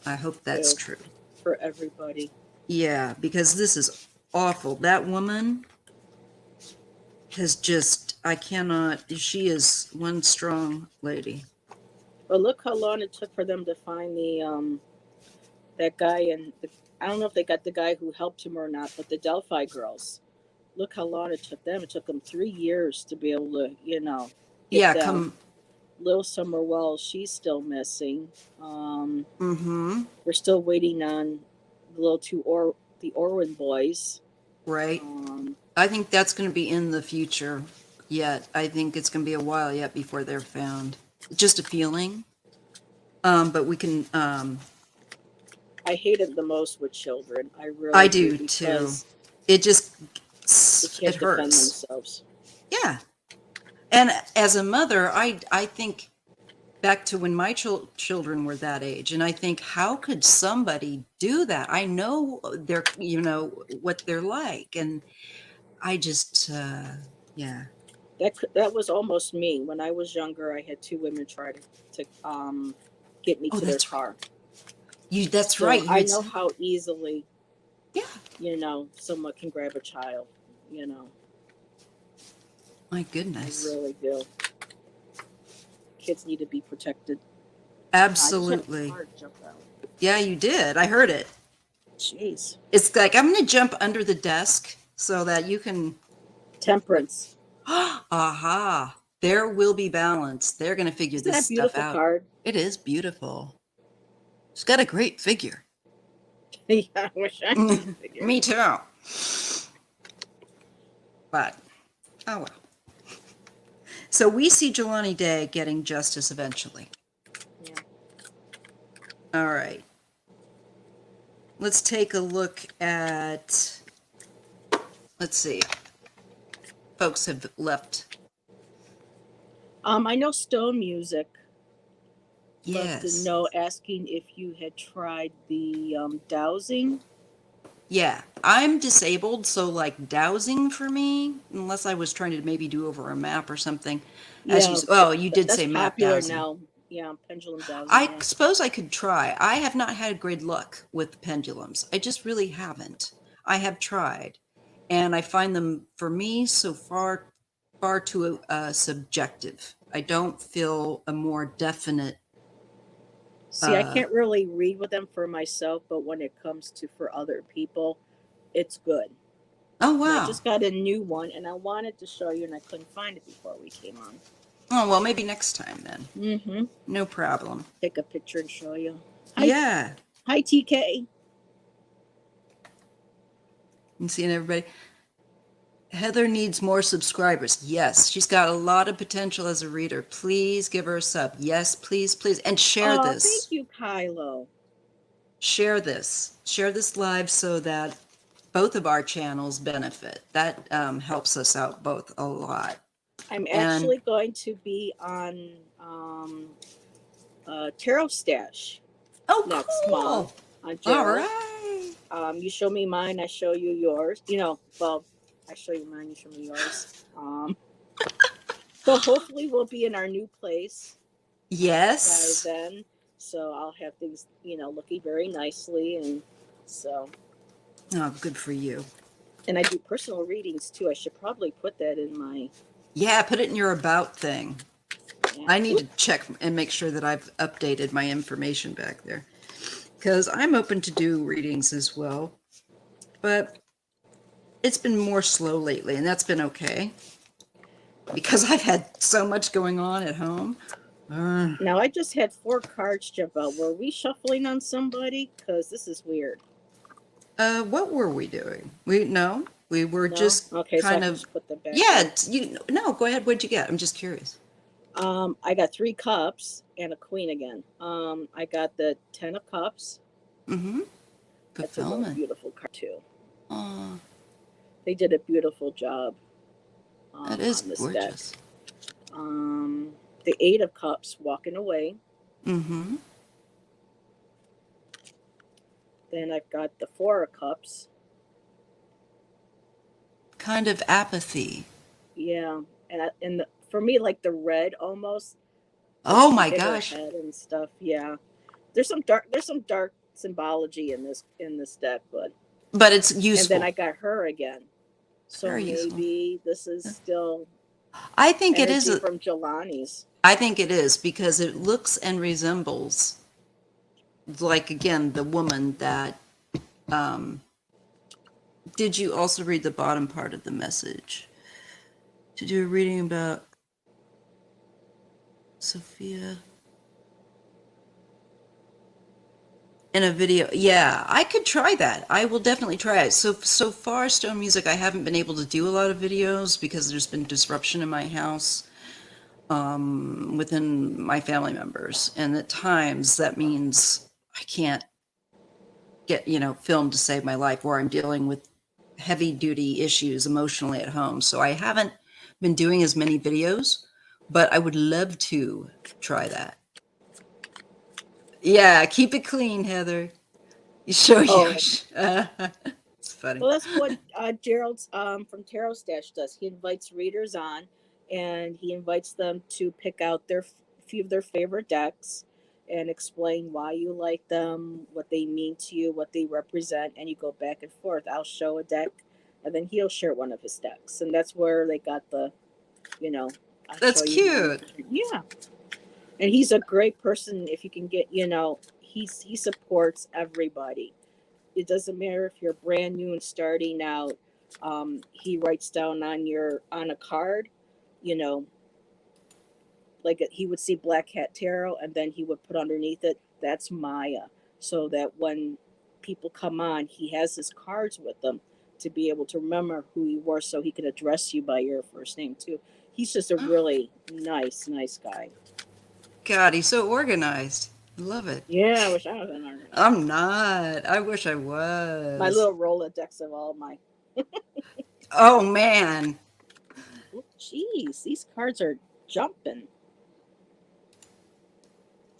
A: I hope that's true.
B: For everybody.
A: Yeah, because this is awful. That woman, has just, I cannot, she is one strong lady.
B: But look how long it took for them to find the that guy, and I don't know if they got the guy who helped him or not, but the Delphi girls. Look how long it took them. It took them 3 years to be able to, get
A: Yeah,
B: them.
A: come.
B: Lil Summer Wells, she's still missing.
A: Mm-hmm.
B: We're still waiting on the Orwin boys.
A: Right. I think that's going to be in the future yet. I think it's going to be a while yet before they're found. Just a feeling. But we can,
B: I hate it the most with children. I really
A: I do too.
B: because
A: It just,
B: they can't
A: it
B: defend
A: hurts.
B: themselves.
A: Yeah. And as a mother, I think back to when my children were that age, and I think, how could somebody do that? I know they're, what they're like, and I just, yeah.
B: That was almost me. When I was younger, I had two women try to get me
A: Oh,
B: to their
A: that's right.
B: car.
A: That's
B: So
A: right. You
B: I
A: had
B: know
A: said-
B: how easily,
A: Yeah.
B: someone can grab a child.
A: My
B: I
A: goodness.
B: really do. Kids need to be protected.
A: Absolutely.
B: I just had a card jump out.
A: Yeah, you did. I heard it.
B: Jeez.
A: It's like, I'm going to jump under the desk so that you can.
B: Temperance.
A: Aha. There will be balance. They're going to figure
B: Isn't
A: this
B: that a
A: stuff
B: beautiful
A: out.
B: card?
A: It is beautiful. It's got a great figure.
B: Yeah, I wish I could figure.
A: Me too. But, oh well. So we see Jelani Day getting justice eventually.
B: Yeah.
A: All right. Let's take a look at, let's see. Folks have left.
B: I know Stone Music.
A: Yes.
B: To know, asking if you had tried the dowsing.
A: Yeah, I'm disabled, so like dowsing for me, unless I was trying to maybe do over a map or something. As you, you did
B: that's
A: say map
B: popular
A: dowsing.
B: now. Yeah, pendulum dowsing.
A: I suppose I could try. I have not had great luck with pendulums. I just really haven't. I have tried, and I find them, for me, so far too subjective. I don't feel a more definite.
B: See, I can't really read with them for myself, but when it comes to for other people, it's good.
A: Oh,
B: And
A: wow.
B: I just got a new one, and I wanted to show you, and I couldn't find it before we came on.
A: Oh, well, maybe next time then.
B: Mm-hmm.
A: No problem.
B: Take a picture and show you.
A: Yeah.
B: Hi, TK.
A: I'm seeing everybody. Heather needs more subscribers. Yes, she's got a lot of potential as a reader. Please give her a sub. Yes, please, please. And share this.
B: Thank you, Kylo.
A: Share this. Share this live so that both of our channels benefit. That helps us out both a lot.
B: I'm actually going to be on Tarot Stash next month on Tarot.
A: All right.
B: You show me mine, I show you yours. I show you mine, you show me yours. So hopefully we'll be in our new place.
A: Yes.
B: By then. So I'll have things, looking very nicely. And so.
A: Oh, good for you.
B: And I do personal readings too. I should probably put that in my.
A: Yeah, put it in your about thing. Yeah. I need to check and make sure that I've updated my information back there. Because I'm open to do readings as well. But it's been more slow lately, and that's been okay. Because I've had so much going on at home.
B: Now, I just had 4 cards jump out. Were we shuffling on somebody? Because this is weird.
A: What were we doing? We were just kind of.
B: Just put them back.
A: Yeah, go ahead. What'd you get? I'm just curious.
B: I got 3 cups and a queen again. I got the 10 of cups.
A: Mm-hmm.
B: That's a really beautiful card too.
A: Oh.
B: They did a beautiful job.
A: That is gorgeous.
B: Deck. The 8 of cups, walking away.
A: Mm-hmm.
B: Then I've got the 4 of cups.
A: Kind of apathy.
B: Yeah, and for me, like the red almost.
A: Oh my gosh!
B: Head and stuff. Yeah, there's some dark symbology in this deck, but
A: it's useful.
B: And then I got her again. So
A: Very useful.
B: maybe this is still
A: I think it
B: energy
A: is.
B: from Jelani's.
A: I think it is because it looks and resembles, like, again, the woman that. Did you also read the bottom part of the message? Did you reading about Sophia? In a video? Yeah, I could try that. I will definitely try it. So far, Stone Music, I haven't been able to do a lot of videos because there's been disruption in my house within my family members. And at times that means I can't get, film to save my life, or I'm dealing with heavy duty issues emotionally at home. So I haven't been doing as many videos, but I would love to try that. Yeah, keep it clean, Heather. You show
B: Oh,
A: Yosh. It's funny.
B: well, that's what Gerald's from Tarot Stash does. He invites readers on, and he invites them to pick out their few of their favorite decks, and explain why you like them, what they mean to you, what they represent, and you go back and forth. I'll show a deck, and then he'll share one of his decks, and that's where they got the, you know, I'll
A: That's
B: show you.
A: cute.
B: Yeah, and he's a great person. If you can get, he supports everybody. It doesn't matter if you're brand new and starting out. He writes down on a card, you know, like he would see BlackCat Tarot, and then he would put underneath it, that's Maya, so that when people come on, he has his cards with them to be able to remember who you were, so he could address you by your first name too. He's just a really nice guy.
A: God, he's so organized. Love it.
B: Yeah, I wish I was an organized.
A: I'm not. I wish I was.
B: My little Rolodex of all my.
A: Oh, man.
B: Jeez, these cards are jumping.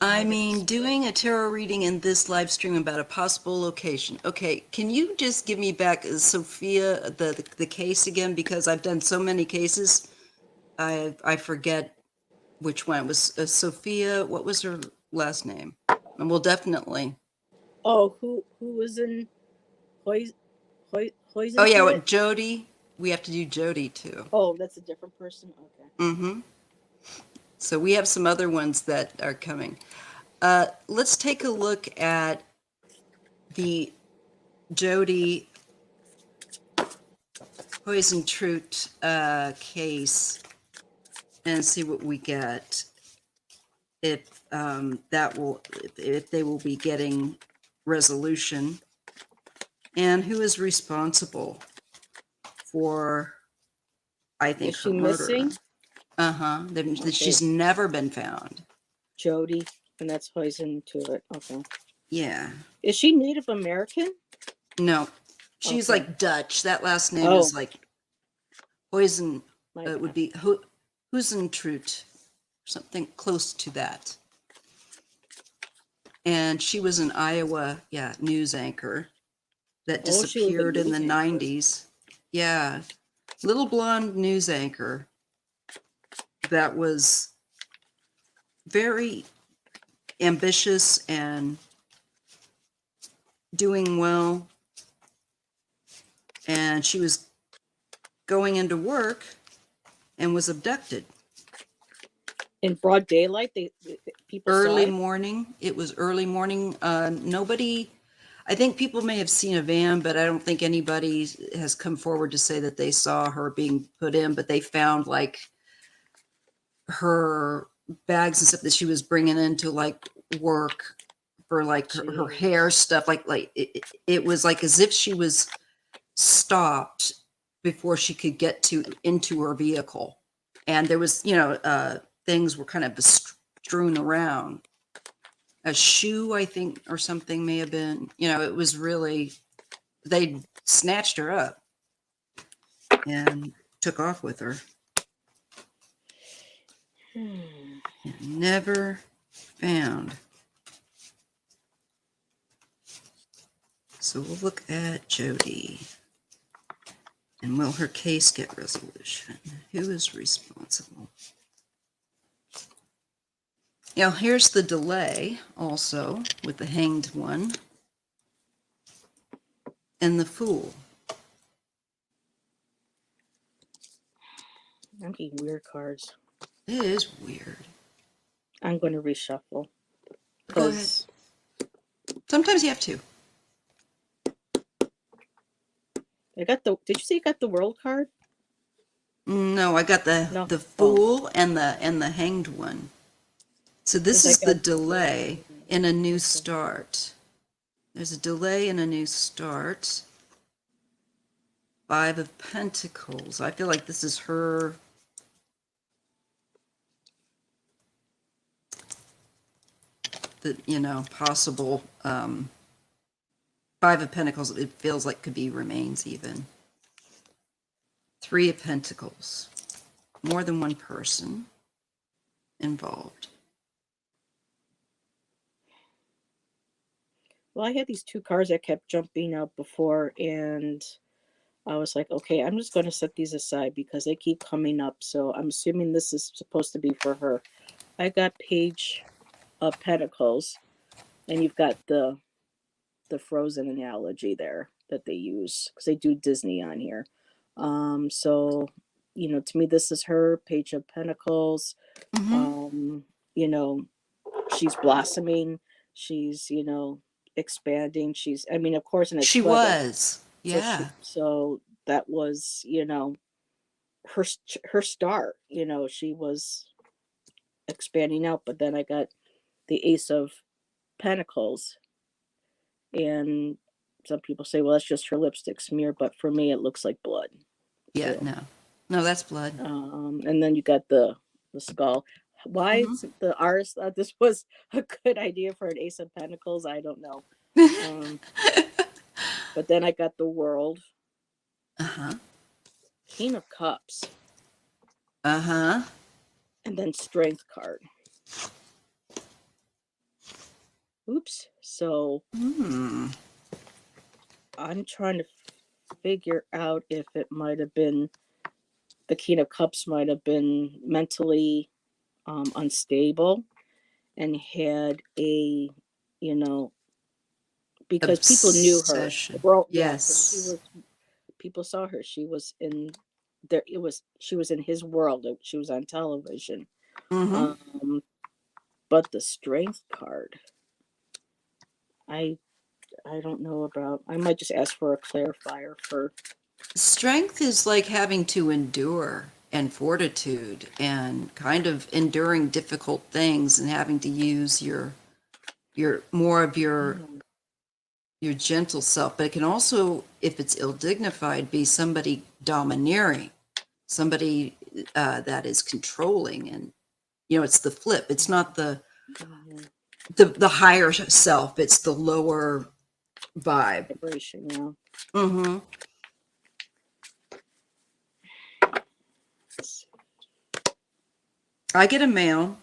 A: I mean, doing a tarot reading in this live stream about a possible location. Okay, can you just give me back Sophia, the case again? Because I've done so many cases, I forget which one. It was Sophia. What was her last name? And we'll definitely.
B: Oh, who was in Poison
A: Oh yeah,
B: to
A: what
B: it?
A: Jody? We have to do Jody too.
B: Oh, that's a different person. Okay.
A: Mm-hmm. So we have some other ones that are coming. Let's take a look at the Jody Poison Truth case and see what we get. If if they will be getting resolution, and who is responsible for, I think,
B: Is she
A: her murder.
B: missing?
A: Okay. She's never been found.
B: Jody, and that's Poison to it. Okay.
A: Yeah.
B: Is she Native American?
A: No, she's
B: Okay.
A: like Dutch. That last name is like Poison. It would be Huisentruit, something close to that. And she was an Iowa, news anchor that disappeared in the 90s. Yeah, little blonde news anchor that was very ambitious and doing well. And she was going into work and was abducted.
B: In broad daylight, people
A: early
B: saw it?
A: morning. It was early morning. Nobody, I think people may have seen a van, but I don't think anybody has come forward to say that they saw her being put in, but they found like her bags and stuff that she was bringing into like work for like her hair stuff. Like it was like as if she was stopped before she could get into her vehicle. And there was, things were kind of strewn around. A shoe, I think, or something may have been, it was really, they snatched her up and took off with her. Never found. So we'll look at Jody. And will her case get resolution? Who is responsible? Now, here's the delay also with the Hanged One and the Fool.
B: I'm getting weird cards.
A: It is weird.
B: I'm going to reshuffle.
A: Go ahead. Sometimes you have to.
B: I got the. Did you say you got the World card?
A: No, I got
B: No.
A: the Fool and the Hanged one. So this is the delay in a new start. There's a delay in a new start. 5 of Pentacles. I feel like this is her. The possible 5 of Pentacles. It feels like could be remains even. 3 of Pentacles. More than one person involved.
B: Well, I had these 2 cards that kept jumping up before, and I was like, okay, I'm just going to set these aside because they keep coming up. So I'm assuming this is supposed to be for her. I got Page of Pentacles, and you've got the Frozen analogy there that they use because they do Disney on here. So, to me, this is her Page of Pentacles. She's blossoming. She's, expanding. She's, of course, and it's
A: She
B: weather.
A: was. Yeah.
B: So that was, her start. She was expanding out. But then I got the Ace of Pentacles, and some people say, well, that's just her lipstick smear, but for me, it looks like blood.
A: Yeah,
B: too.
A: no, that's blood.
B: And then you got the skull. Why the artist thought this was a good idea for an Ace of Pentacles, I don't know. But then I got the World. King of Cups. And then Strength card. Oops. So I'm trying to figure out if it might have been the King of Cups might have been mentally unstable and had a, because people knew her. Well,
A: yes.
B: People saw her. She was in there. She was in his world. She was on television. But the Strength card, I don't know about. I might just ask for a clarifier for.
A: Strength is like having to endure and fortitude and kind of enduring difficult things and having to use your more of your gentle self. But it can also, if it's ill-dignified, be somebody domineering, somebody that is controlling. And it's the flip. It's not the higher self, it's the lower vibe.
B: Vibration, yeah.
A: I get a male.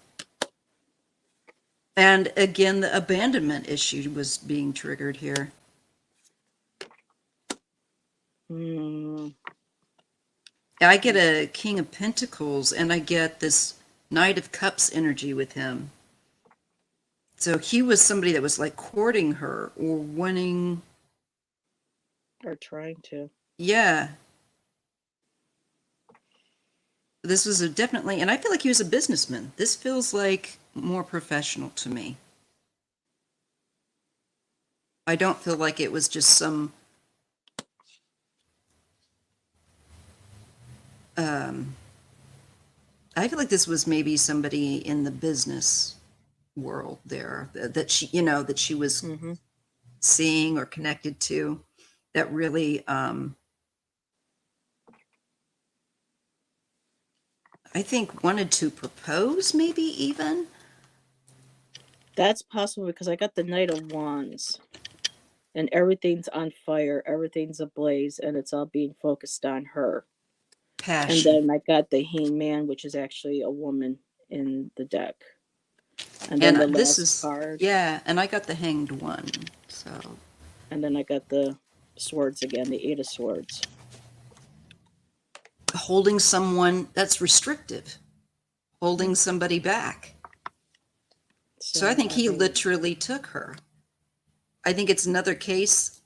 A: And again, the abandonment issue was being triggered here. I get a King of Pentacles, and I get this Knight of Cups energy with him. So he was somebody that was like courting her or wanting.
B: Or trying to.
A: Yeah. This was definitely, and I feel like he was a businessman. This feels like more professional to me. I don't feel like it was just some I feel like this was maybe somebody in the business world there that she was seeing or connected to that really I think wanted to propose, maybe even.
B: That's possible because I got the Knight of Wands. And everything's on fire, everything's ablaze, and it's all being focused on her.
A: Passion.
B: And then I got the Hangman, which is actually a woman in the deck. And then the last card.
A: Yeah, and I got the Hanged one. So.
B: And then I got the swords again, the 8 of Swords.
A: Holding someone that's restrictive. Holding somebody back. So I think he literally took her. I think it's another case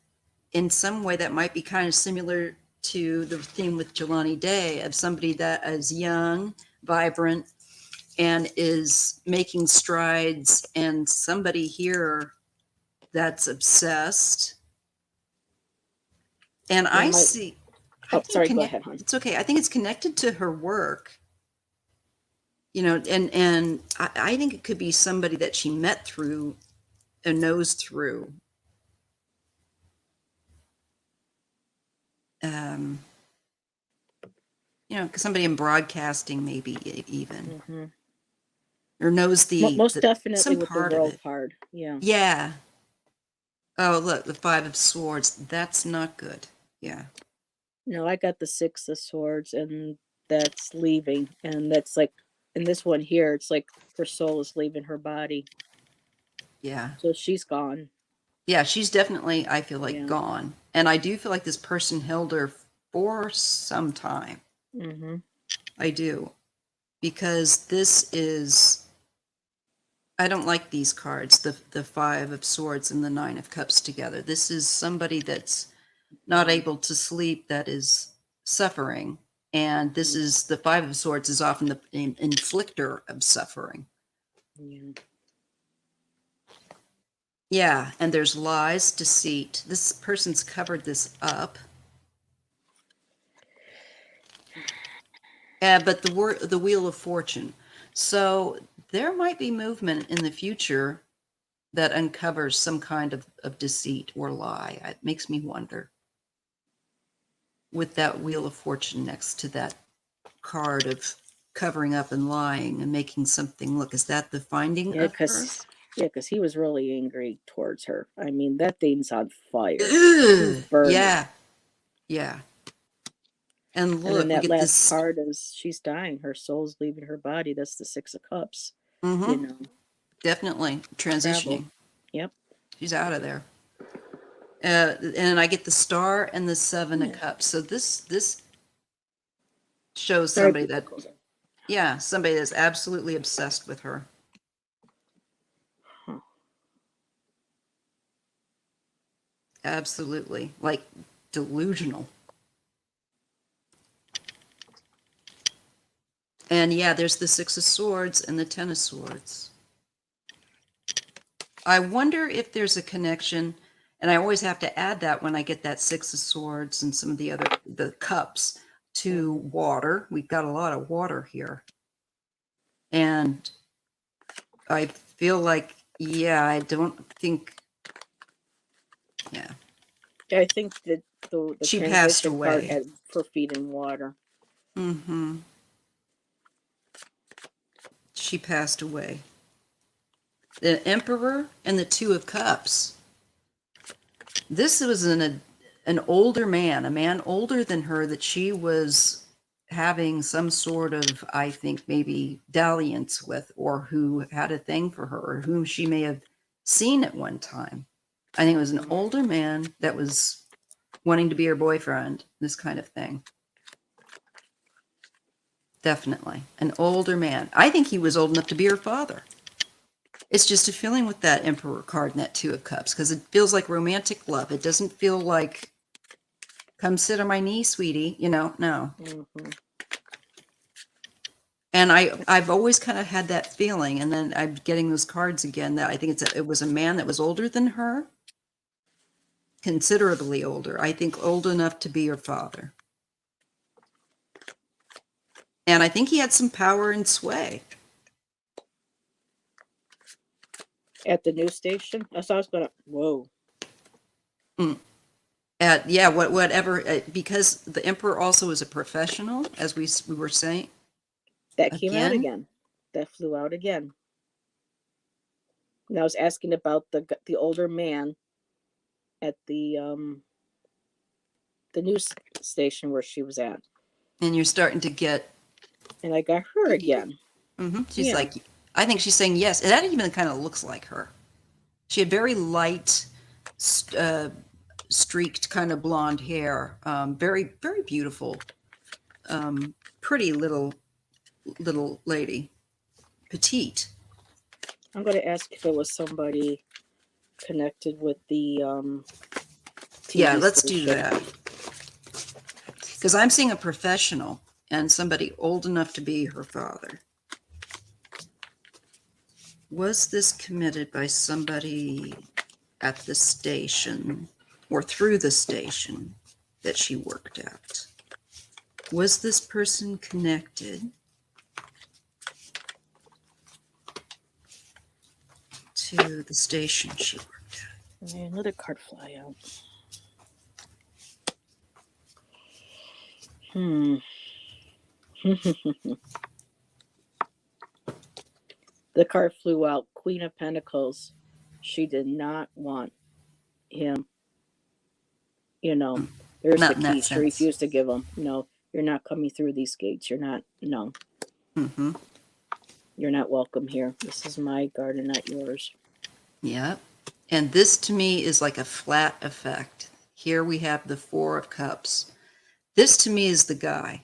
A: in some way that might be kind of similar to the theme with Jelani Day of somebody that is young, vibrant, and is making strides, and somebody here that's obsessed. And
B: Yeah,
A: I see, I
B: Oh,
A: think
B: sorry. Go ahead, hon.
A: it's okay. I think it's connected to her work, you know, and I think it could be somebody that she met through and knows through. You know, somebody in broadcasting, maybe even,
B: Hmm.
A: or knows
B: Most definitely
A: some
B: with the
A: part of
B: world
A: it.
B: card. Yeah.
A: Yeah. Oh, look, the Five of Swords. That's not good. Yeah.
B: No, I got the Six of Swords, and that's leaving. And that's like, in this one here, it's like her soul is leaving her body.
A: Yeah.
B: So she's gone.
A: Yeah, she's definitely, I feel like,
B: Yeah.
A: gone. And I do feel like this person held her for some time.
B: Hmm.
A: I do. Because this is, I don't like these cards, the Five of Swords and the Nine of Cups together. This is somebody that's not able to sleep, that is suffering. And this is the Five of Swords is often the inflictor of suffering.
B: Yeah.
A: Yeah, and there's lies, deceit. This person's covered this up. But the Wheel of Fortune. So there might be movement in the future that uncovers some kind of deceit or lie. It makes me wonder. With that Wheel of Fortune next to that card of covering up and lying and making something look, is that the finding
B: Yeah,
A: of her?
B: because he was really angry towards her. I mean, that thing's on fire. He's
A: Ugh,
B: burning.
A: yeah, yeah. And
B: And then
A: look, we
B: that
A: get
B: last
A: this.
B: card is she's dying. Her soul's leaving her body. That's the Six of Cups. You
A: Mm-hmm,
B: know,
A: definitely
B: travel.
A: transitioning.
B: Yep.
A: She's out of there. And I get the Star and the Seven of
B: Yeah.
A: Cups. So this shows
B: Sorry,
A: somebody that, yeah, somebody that's absolutely obsessed with her.
B: Huh.
A: Absolutely, like delusional. And yeah, there's the Six of Swords and the Ten of Swords. I wonder if there's a connection, and I always have to add that when I get that Six of Swords and some of the cups to water. We've got a lot of water here. And I feel like, yeah, I don't think, yeah.
B: I think that the
A: She passed
B: transition card
A: away.
B: had for feeding water.
A: Mm-hmm. She passed away. The Emperor and the Two of Cups. This was an older man, a man older than her that she was having some sort of, I think, maybe dalliance with, or who had a thing for her, or whom she may have seen at one time. I think it was an older man that was wanting to be her boyfriend, this kind of thing. Definitely. An older man. I think he was old enough to be her father. It's just a feeling with that Emperor card and that Two of Cups, because it feels like romantic love. It doesn't feel like, come sit on my knee, sweetie. You know, no.
B: Mm-hmm.
A: And I've always kind of had that feeling, and then I'm getting those cards again that I think it was a man that was older than her, considerably older. I think old enough to be her father. And I think he had some power and sway.
B: At the news station, I thought I was gonna. Whoa.
A: Yeah, whatever, because the Emperor also is a professional, as we were saying.
B: That came out
A: Again,
B: again. That flew out again. And I was asking about the older man at the news station where she was at,
A: and you're starting to get,
B: and I got her again.
A: she's
B: Yeah.
A: like, I think she's saying yes. And that even kind of looks like her. She had very light, streaked kind of blonde hair, very, very beautiful, pretty little lady, petite.
B: I'm going to ask if it was somebody connected with the TV
A: Yeah, let's do
B: station.
A: that. Because I'm seeing a professional and somebody old enough to be her father. Was this committed by somebody at the station or through the station that she worked at? Was this person connected to the station she worked at?
B: Okay, let a card fly out. The card flew out. Queen of Pentacles. She did not want him. You know, there's
A: Not
B: the
A: in that
B: key. She
A: sense.
B: refused to give him. No, you're not coming through these gates. You're not. No,
A: Mm-hmm.
B: you're not welcome here. This is my garden, not yours.
A: Yep. And this to me is like a flat effect. Here we have the Four of Cups. This to me is the guy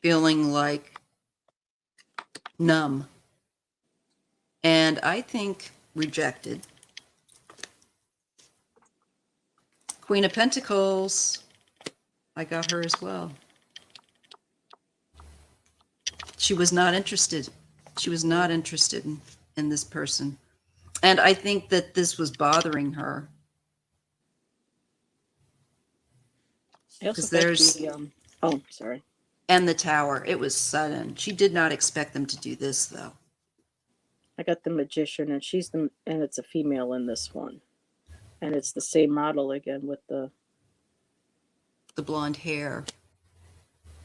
A: feeling like numb. And I think rejected. Queen of Pentacles. I got her as well. She was not interested. She was not interested in this person. And I think that this was bothering her.
B: I also
A: 'Cause
B: got
A: there's-
B: the, oh, sorry.
A: And the Tower. It was sudden. She did not expect them to do this, though.
B: I got the Magician, and and it's a female in this one, and it's the same model again with the
A: blonde hair.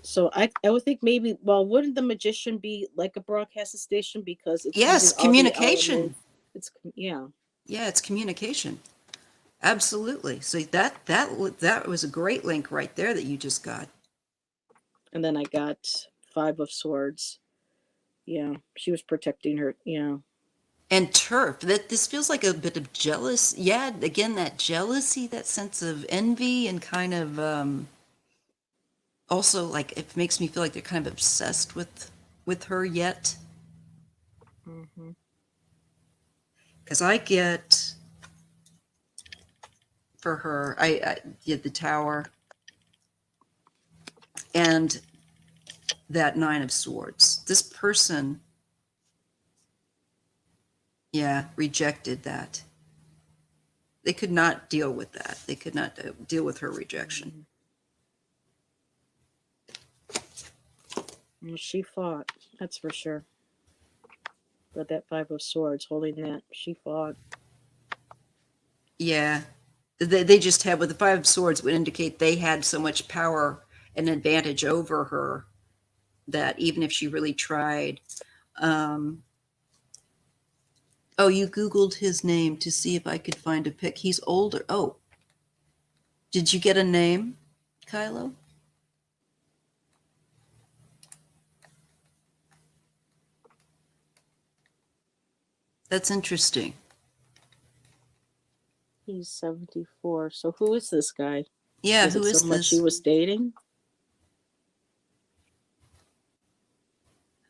B: So I would think maybe, well, wouldn't the Magician be like a broadcasting station because it's
A: Yes,
B: using all the
A: communication.
B: elements? It's yeah.
A: Yeah, it's communication. Absolutely. So that was a great link right there that you just got.
B: And then I got 5 of Swords. Yeah, she was protecting her. Yeah.
A: And turf. That this feels like a bit of jealous. Yeah, again, that jealousy, that sense of envy, and kind of also like it makes me feel like they're kind of obsessed with her yet.
B: Mm-hmm.
A: Because I get for her, I get the Tower and that 9 of Swords. This person, yeah, rejected that. They could not deal with that. They could not deal with her rejection.
B: Well, she fought, that's for sure. But that 5 of Swords, holding that, she fought.
A: Yeah. They just had, with the 5 of Swords, would indicate they had so much power and advantage over her that even if she really tried. Oh, you Googled his name to see if I could find a pic. He's older. Oh, did you get a name, Kylo? That's interesting.
B: He's 74. So who is this guy?
A: Yeah,
B: Is
A: who
B: it
A: is
B: someone
A: this?
B: she was dating?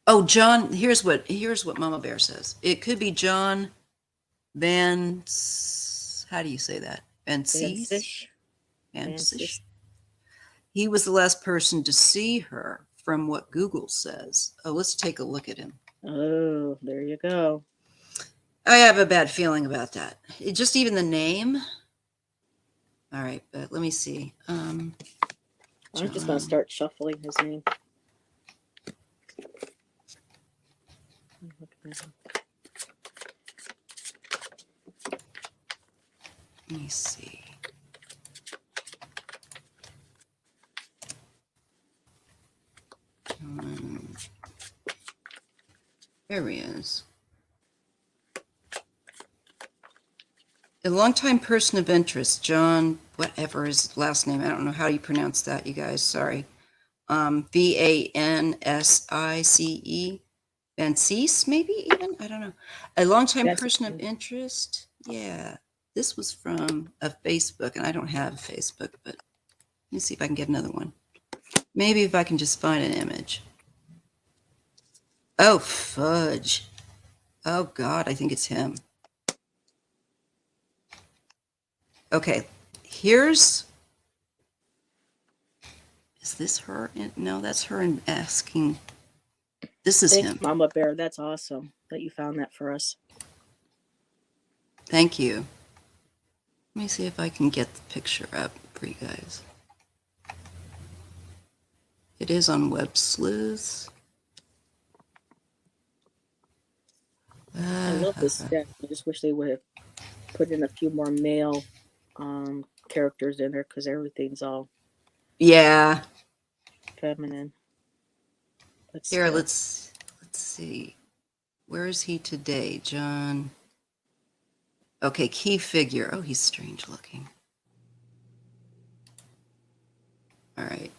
A: Oh, John, here's what Mama Bear says. It could be John Van, how do you say that? Van Cise? Van Cise. He was the last person to see her from what Google says. Oh, let's take a look at him.
B: Oh, there you go.
A: I have a bad feeling about that. Just even the name. All right, but let me see.
B: I'm just going to start shuffling his name.
A: Let me see. There he is. A longtime person of interest, John, whatever his last name. I don't know how you pronounce that, you guys. Sorry. Vansice. Van Cise, maybe even? I don't know. A longtime person of interest. Yeah. This was from a Facebook, and I don't have Facebook, but let me see if I can get another one. Maybe if I can just find an image. Oh, fudge. Oh, God, I think it's him. Okay, here's Is this her? No, that's her in asking. This is
B: Thanks,
A: him.
B: Mama Bear. That's awesome that you found that for us.
A: Thank you. Let me see if I can get the picture up for you guys. It is on Web Sleuths.
B: I love this deck. I just wish they would have put in a few more male characters in there because everything's all
A: Yeah.
B: feminine.
A: Here, let's see. Where is he today, John? Okay, key figure. Oh, he's strange looking. All right.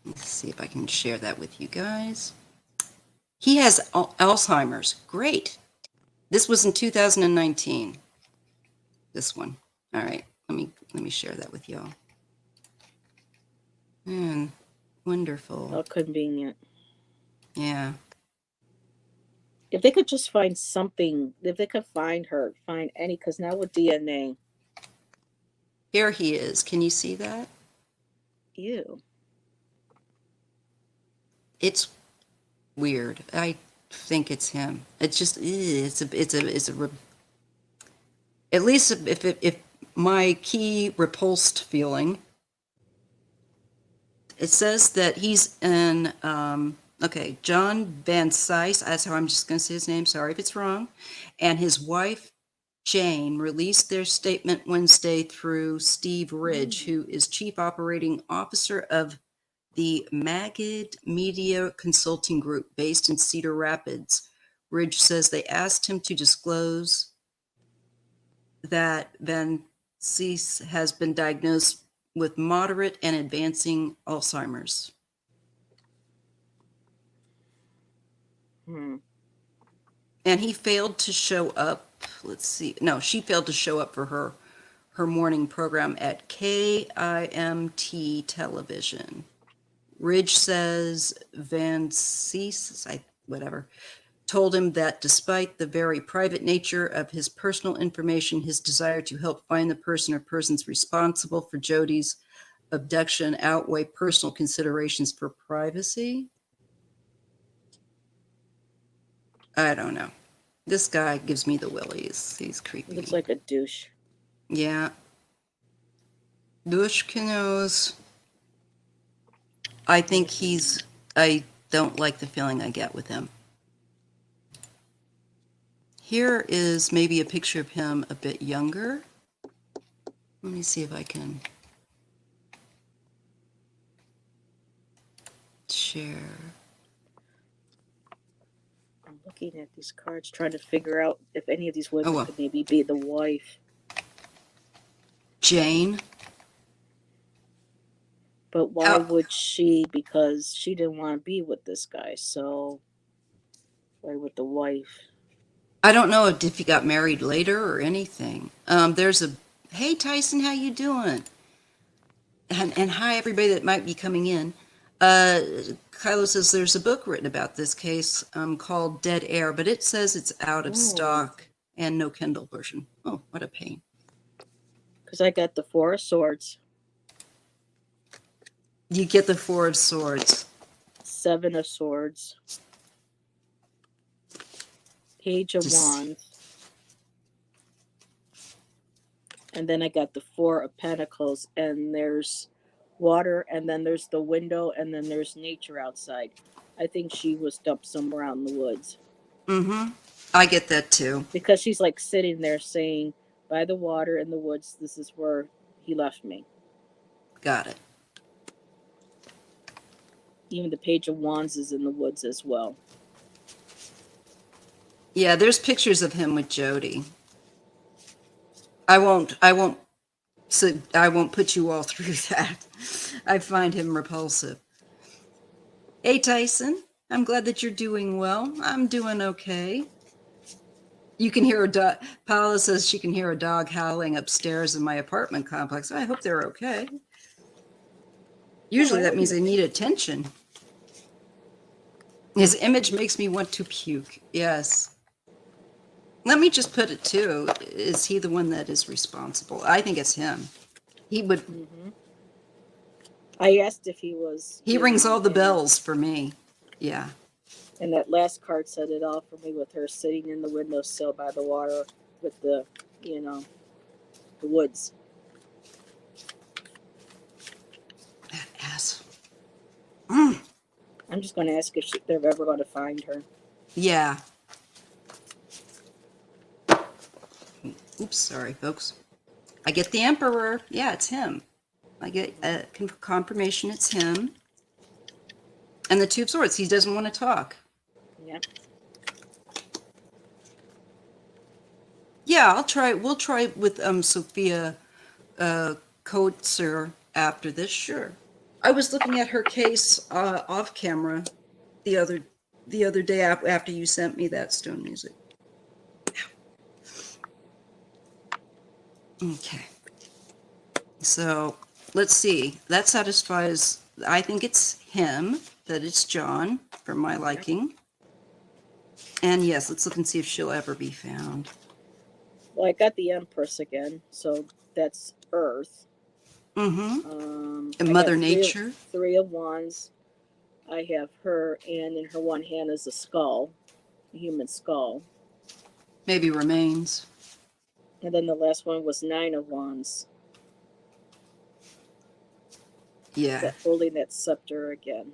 A: Let's see if I can share that with you guys. He has Alzheimer's. Great. This was in 2019. This one. All right. Let me share that with y'all. Man, wonderful.
B: How convenient.
A: Yeah.
B: If they could just find something, if they could find her, find any, because now with DNA,
A: Here he is. Can you see that?
B: ew.
A: It's weird. I think it's him. It's just at least if my key repulsed feeling. It says that he's in okay, John Van Sice, that's how I'm just going to say his name, sorry if it's wrong, and his wife Jane released their statement Wednesday through Steve Ridge, who is Chief Operating Officer of the Magid Media Consulting Group based in Cedar Rapids. Ridge says they asked him to disclose that Van Sice has been diagnosed with moderate and advancing Alzheimer's. And he failed to show up. Let's see. No, she failed to show up for her morning program at KIMT Television. Ridge says Van Sice, told him that despite the very private nature of his personal information, his desire to help find the person or persons responsible for Jodi's abduction outweigh personal considerations for privacy. I don't know. This guy gives me the willies. He's creepy.
B: Looks like a douche.
A: Yeah. Douche knows. I think I don't like the feeling I get with him. Here is maybe a picture of him a bit younger. Let me see if I can share.
B: I'm looking at these cards, trying to figure out if any of these women could maybe be the wife.
A: Jane?
B: But why would she? Because she didn't want to be with this guy, so why with the wife?
A: I don't know if he got married later or anything. There's a, hey Tyson, how you doing? And hi everybody that might be coming in. Kylo says there's a book written about this case called Dead Air, but it says it's out of stock and no Kindle version. Oh, what a pain.
B: Because I got the Four of Swords.
A: You get the Four of Swords.
B: Seven of Swords. Page of Wands. And then I got the Four of Pentacles, and there's water, and then there's the window, and then there's nature outside. I think she was dumped somewhere out in the woods.
A: Mm-hmm. I get that too.
B: Because she's like sitting there saying, by the water in the woods, this is where he left me.
A: Got it.
B: Even the Page of Wands is in the woods as well.
A: Yeah, there's pictures of him with Jodi. I won't put you all through that. I find him repulsive. Hey Tyson, I'm glad that you're doing well. I'm doing okay. You can hear a dog. Paula says she can hear a dog howling upstairs in my apartment complex. I hope they're okay. Usually that means they need attention. His image makes me want to puke. Yes. Let me just put it too. Is he the one that is responsible? I think it's him. He would.
B: I asked if he was.
A: He rings all the bells for me. Yeah.
B: And that last card said it all for me, with her sitting in the windowsill by the water with the, the woods.
A: That ass.
B: I'm just going to ask if they're ever going to find her.
A: Yeah. Oops, sorry, folks. I get the Emperor. Yeah, it's him. I get a confirmation it's him. And the Two of Swords. He doesn't want to talk.
B: Yep.
A: Yeah, we'll try with Sophia Coates after this, sure. I was looking at her case off camera the other day after you sent me that stone music. Okay. So let's see. That satisfies. I think it's him. That it's John for my liking. And yes, let's look and see if she'll ever be found.
B: Well, I got the Empress again, so that's Earth.
A: Mm-hmm. And Mother Nature.
B: Three of Wands. I have her, and in her one hand is a skull, a human skull.
A: Maybe remains.
B: And then the last one was Nine of Wands.
A: Yeah.
B: Holding that scepter again.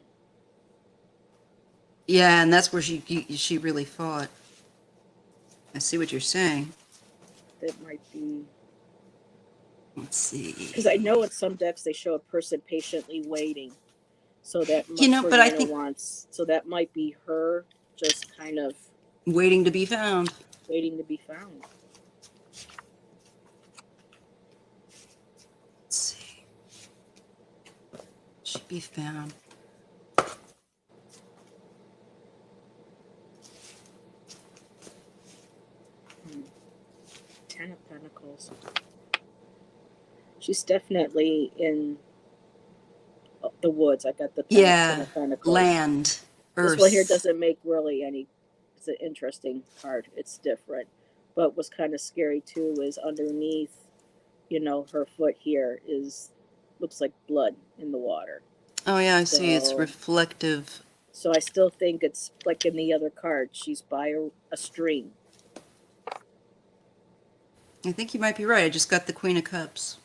A: Yeah, and that's where she really fought. I see what you're saying.
B: That might be.
A: Let's see.
B: Because I know in some decks they show a person patiently waiting. So that
A: but I think
B: wants. So that might be her, just kind of
A: waiting to be found.
B: Waiting to be found.
A: Let's see. Should be found.
B: Ten of Pentacles. She's definitely in the woods. I got the Ten of Pentacles.
A: Land, Earth.
B: This one here doesn't make really any. It's an interesting card. It's different, but what's kind of scary too is underneath, her foot here looks like blood in the water.
A: Oh yeah, I see. It's reflective.
B: So I still think it's like in the other card. She's by a stream.
A: I think you might be right. I just got the Queen of Cups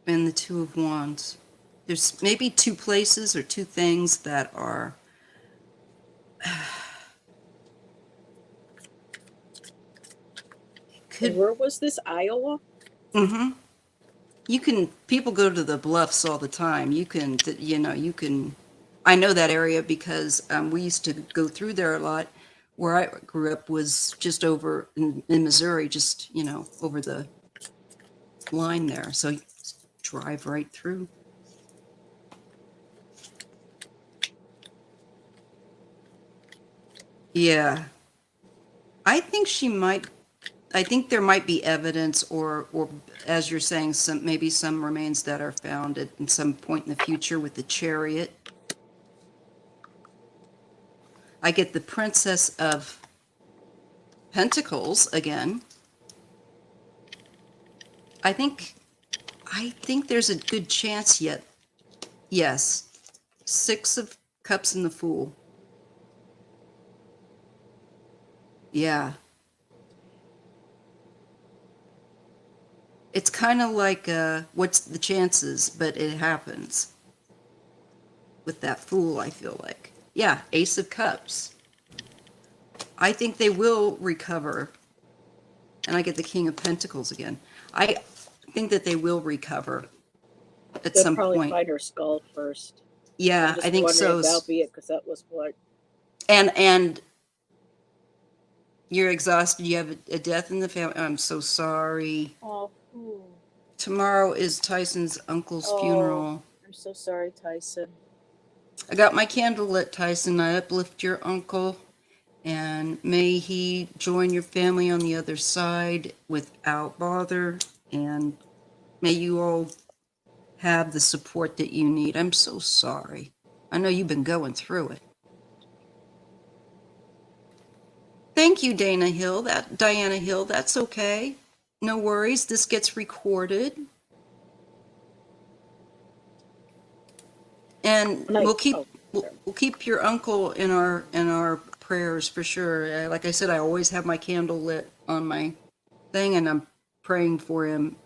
A: and the Two of Wands. There's maybe two places or two things that are
B: And where was this? Iowa?
A: Mm-hmm. People go to the bluffs all the time. You can, I know that area because we used to go through there a lot. Where I grew up was just over in Missouri, just, over the line there. So you drive right through. Yeah. I think there might be evidence or as you're saying, maybe some remains that are found at some point in the future with the Chariot. I get the Princess of Pentacles again. I think there's a good chance yet. Yes. Six of Cups and the Fool. Yeah. It's kind of like, what's the chances? But it happens. With that Fool, I feel like. Yeah, Ace of Cups. I think they will recover. And I get the King of Pentacles again. I think that they will recover at some point.
B: They'll probably find her skull first.
A: Yeah, I think so.
B: That'll be it, because that was what.
A: And you're exhausted. You have a death in the family. I'm so sorry.
B: Oh.
A: Tomorrow is Tyson's uncle's funeral.
B: I'm so sorry, Tyson.
A: I got my candle lit, Tyson. I uplift your uncle, and may he join your family on the other side without bother, and may you all have the support that you need. I'm so sorry. I know you've been going through it. Thank you, Diana Hill. That's okay. No worries. This gets recorded. And
B: When I,
A: we'll keep
B: oh,
A: we'll,
B: sorry.
A: we'll keep your uncle in our prayers for sure. Like I said, I always have my candle lit on my thing, and I'm praying for him.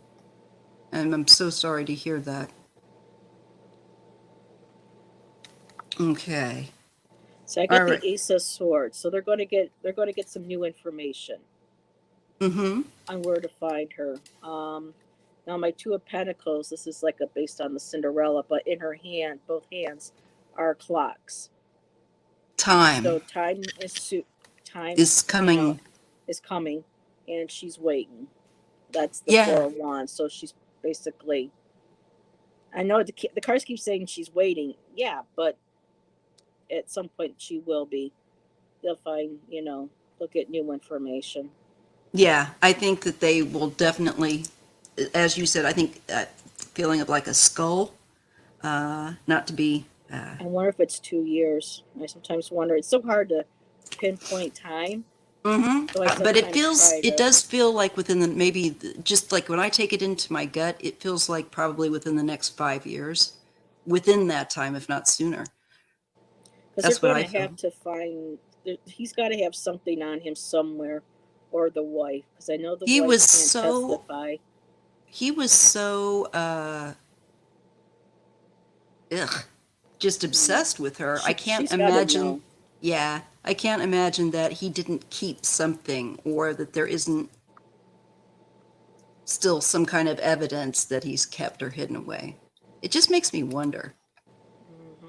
A: And I'm so sorry to hear that. Okay.
B: So I
A: All
B: got the
A: right.
B: Ace of Swords. So they're going to get some new information
A: Mm-hmm.
B: on where to find her. Now my Two of Pentacles. This is like a based on the Cinderella, but in her hand, both hands are clocks.
A: Time
B: So time,
A: is coming.
B: is coming, and she's waiting. That's the
A: Yeah.
B: Four of Wands. So she's basically. I know the cards keep saying she's waiting. Yeah, but at some point she will be. They'll find, they'll get new information.
A: Yeah. I think that they will definitely, as you said, I think feeling of like a skull, not to be.
B: I wonder if it's 2 years. I sometimes wonder. It's so hard to pinpoint time.
A: Mm-hmm.
B: So I
A: But
B: sometimes try
A: it
B: to.
A: does feel like within the maybe just like when I take it into my gut, it feels like probably within the next 5 years, within that time, if not sooner.
B: Because
A: That's
B: they're
A: what
B: going
A: I
B: to
A: feel.
B: have to find. He's got to have something on him somewhere, or the wife. Because I know the
A: He
B: wife
A: was
B: can't
A: so
B: testify.
A: he was so ugh, just
B: Mm.
A: obsessed with her. I can't
B: She's got to
A: imagine.
B: know.
A: Yeah, I can't imagine that he didn't keep something or that there isn't still some kind of evidence that he's kept or hidden away. It just makes me wonder.
B: Hmm.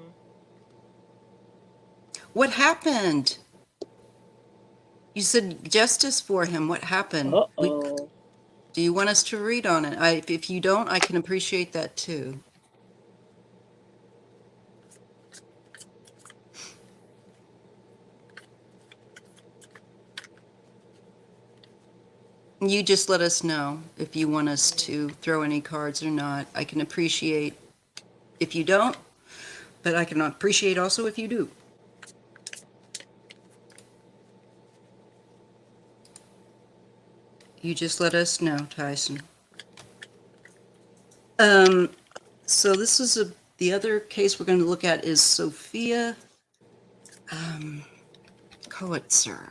A: What happened? You said justice for him. What happened?
B: Uh oh.
A: Do you want us to read on it? If you don't, I can appreciate that too. You just let us know if you want us to throw any cards or not. I can appreciate if you don't, but I can appreciate also if you do. You just let us know, Tyson. So this is the other case we're going to look at is Sophia Coetzer.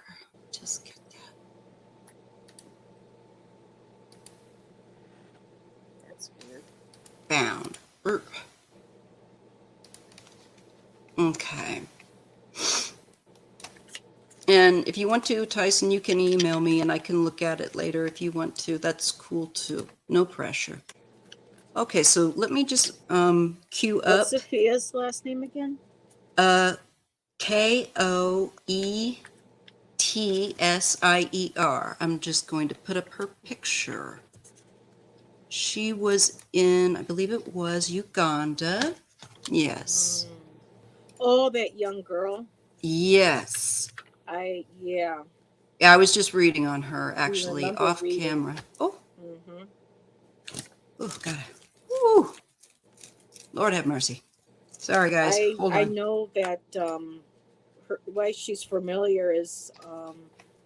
A: Just get
B: That's weird.
A: bound. Okay. And if you want to, Tyson, you can email me and I can look at it later if you want to. That's cool too. No pressure. Okay, so let me just queue
B: What's
A: up
B: Sophia's last name again?
A: Koetsier. I'm just going to put up her picture. She was in, I believe it was Uganda. Yes.
B: Mm. Oh, that young girl.
A: Yes.
B: Yeah.
A: Yeah, I was just reading on her
B: We
A: actually
B: remember
A: off
B: reading.
A: camera. Oh,
B: Hmm.
A: oh, God. Ooh, Lord have mercy. Sorry, guys. Hold
B: I
A: on.
B: know that her why she's familiar is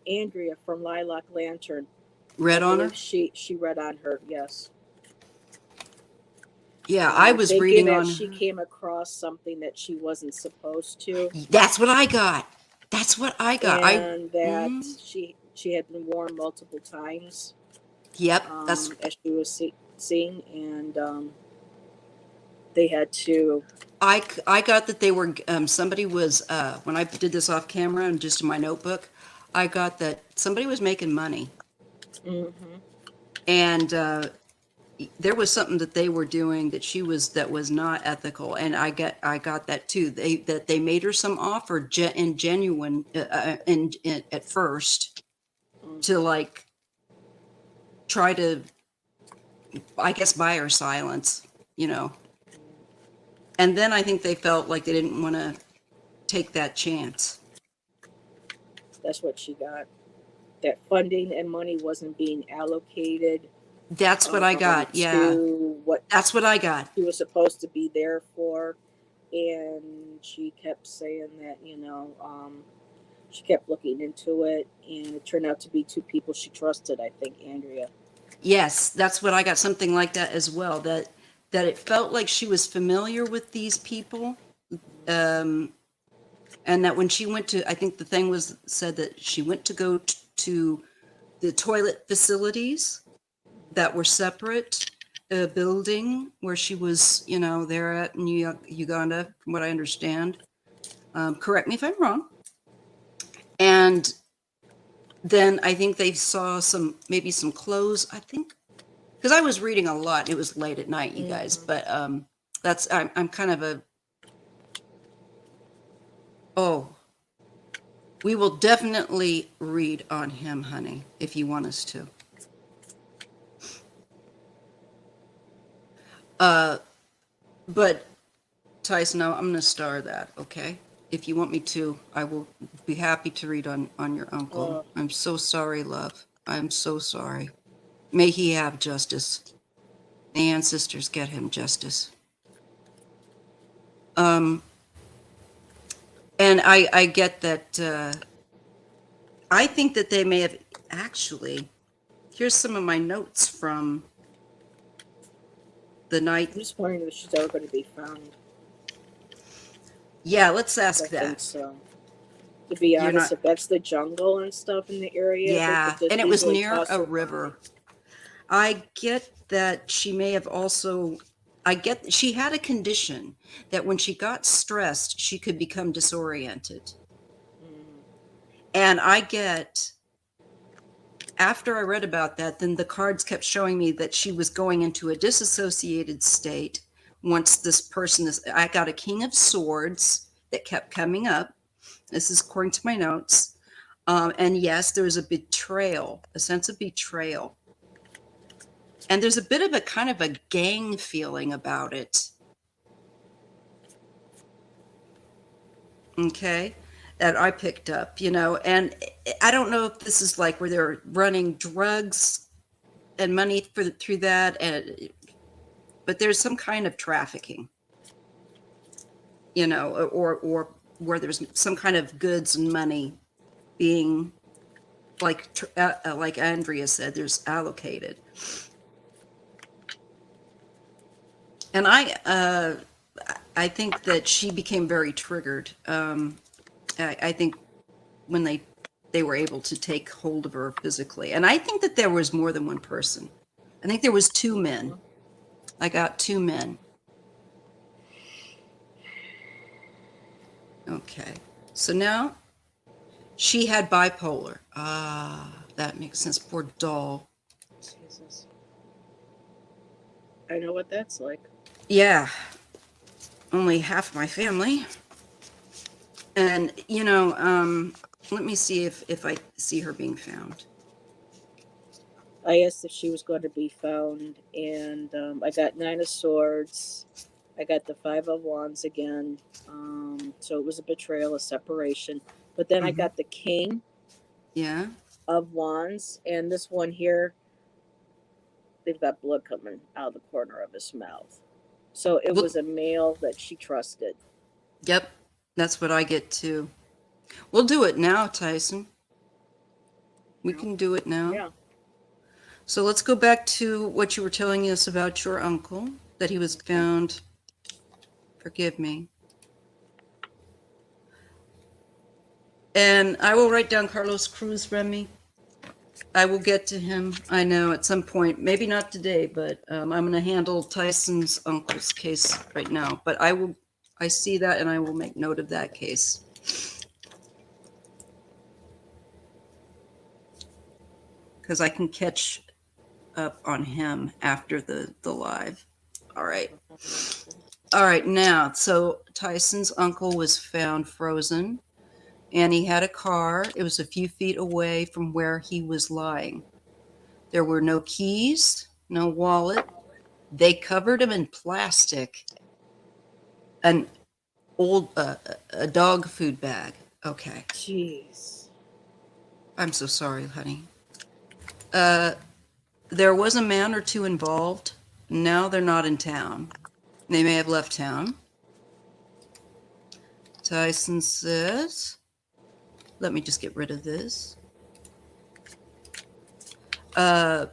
B: Andrea from Lilac Lantern. I
A: Red on her?
B: believe she read on her. Yes.
A: Yeah, I
B: I'm
A: was
B: thinking
A: reading
B: that
A: on
B: she
A: her.
B: came across something that she wasn't supposed to,
A: That's what I got. That's what I got.
B: and that
A: Mm,
B: she had been warned multiple times
A: yep,
B: as she was seeing, and they had to.
A: I got that they were, somebody was, when I did this off camera and just in my notebook, I got that somebody was making money
B: Hmm.
A: and, there was something that they were doing that was not ethical. And I got that too. That they made her some offer in genuine, at first to like try to, I guess, buy her silence, you know. And then I think they felt like they didn't want to take that chance.
B: That's what she got. That funding and money wasn't being allocated
A: That's what I got. Yeah,
B: to what
A: that's what I got.
B: she was supposed to be there for, and she kept saying that she kept looking into it, and it turned out to be two people she trusted. I think Andrea.
A: Yes, that's what I got. Something like that as well. That it felt like she was familiar with these people, And that when she went to, I think the thing was said that she went to go to the toilet facilities that were separate building where she was, you know, there at New York, Uganda, from what I understand. Correct me if I'm wrong. And then I think they saw maybe some clothes, I think, because I was reading a lot. It was late at night, you guys, but I'm kind of we will definitely read on him, honey, if you want us to. But Tyson, I'm going to star that, okay? If you want me to, I will be happy to read on your uncle. I'm so sorry, love. I'm so sorry. May he have justice. The ancestors get him justice. And I get that. I think that they may have actually. Here's some of my notes from the night.
B: I'm just wondering if she's ever going to be found.
A: Yeah, let's
B: I
A: ask that.
B: think so. To be
A: You're
B: honest,
A: not-
B: if that's the jungle and stuff in the area, they
A: Yeah,
B: could just
A: and it was
B: easily
A: near
B: toss
A: a
B: her
A: river. I get that she may have also. I get she had a condition that when she got stressed, she could become disoriented. And I get, after I read about that, then the cards kept showing me that she was going into a disassociated state once this person is. I got a King of Swords that kept coming up. This is according to my notes. And yes, there was a betrayal, a sense of betrayal. And there's a bit of a kind of a gang feeling about it. Okay, that I picked up, you know, and I don't know if this is like where they're running drugs and money through that, but there's some kind of trafficking, you know, or where there's some kind of goods and money being like Andrea said, there's allocated. And I think that she became very triggered. I think when they were able to take hold of her physically, and I think that there was more than one person. I think there was two men. I got two men. Okay, so now she had bipolar. That makes sense. Poor doll.
B: Jesus. I know what that's like.
A: Yeah, only half my family. And you know, let me see if I see her being found.
B: I asked if she was going to be found, and I got 9 of Swords. I got the 5 of Wands again. So it was a betrayal, a separation. But then I got the King
A: Yeah.
B: of Wands, and this one here, they've got blood coming out of the corner of his mouth. So it was a male that she trusted.
A: Yep, that's what I get too. We'll do it now, Tyson. We can do it now.
B: Yeah.
A: So let's go back to what you were telling us about your uncle, that he was found. Forgive me. And I will write down Carlos Cruz, Remy. I will get to him, I know, at some point. Maybe not today, but I'm going to handle Tyson's uncle's case right now. But I see that, and I will make note of that case. Because I can catch up on him after the live. All right. All right, now, so Tyson's uncle was found frozen, and he had a car. It was a few feet away from where he was lying. There were no keys, no wallet. They covered him in plastic. An old a dog food bag. Okay.
B: Jeez.
A: I'm so sorry, honey. There was a man or two involved. Now they're not in town. They may have left town. Tyson says, let me just get rid of this. I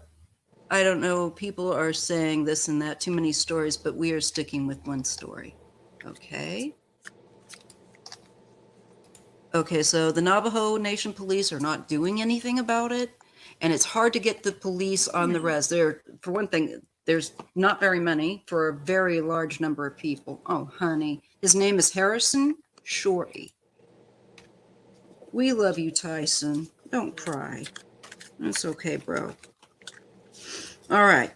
A: don't know, people are saying this and that, too many stories, but we are sticking with one story. Okay. Okay, so the Navajo Nation police are not doing anything about it, and it's hard to get the police on the res. There, for one thing, there's not very many for a very large number of people. Oh, honey, his name is Harrison Shorty. We love you, Tyson. Don't cry. That's okay, bro. All right,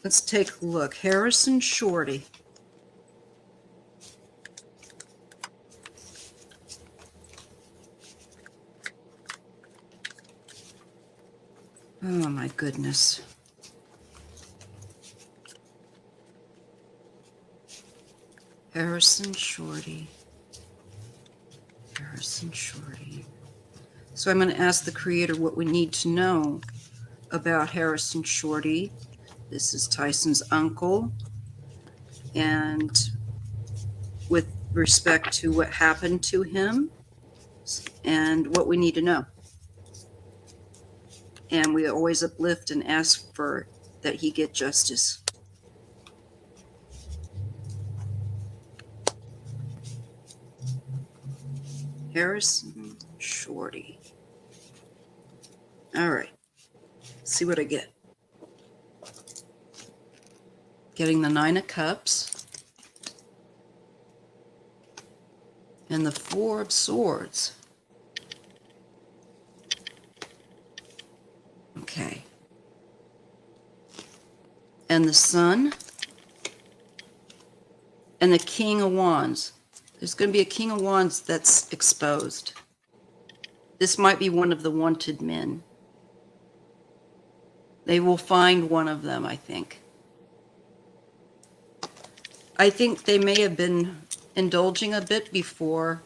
A: let's take a look. Harrison Shorty. Oh my goodness. Harrison Shorty. Harrison Shorty. So I'm going to ask the creator what we need to know about Harrison Shorty. This is Tyson's uncle. And with respect to what happened to him and what we need to know. And we always uplift and ask for that he get justice. Harrison Shorty. All right. Let's see what I get. Getting the 9 of Cups. And the 4 of Swords. Okay. And the Sun. And the King of Wands. There's going to be a King of Wands that's exposed. This might be one of the wanted men. They will find one of them, I think. I think they may have been indulging a bit before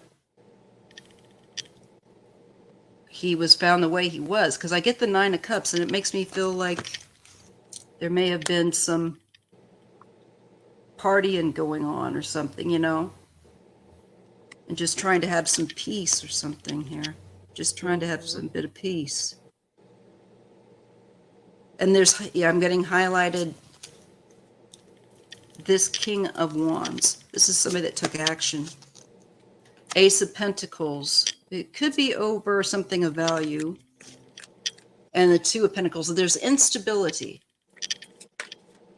A: he was found the way he was, because I get the 9 of Cups and it makes me feel like there may have been some partying going on or something, you know, and just trying to have some peace or something here. Just trying to have some bit of peace. And there's, yeah, I'm getting highlighted this King of Wands. This is somebody that took action. Ace of Pentacles. It could be over something of value. And the 2 of Pentacles. There's instability.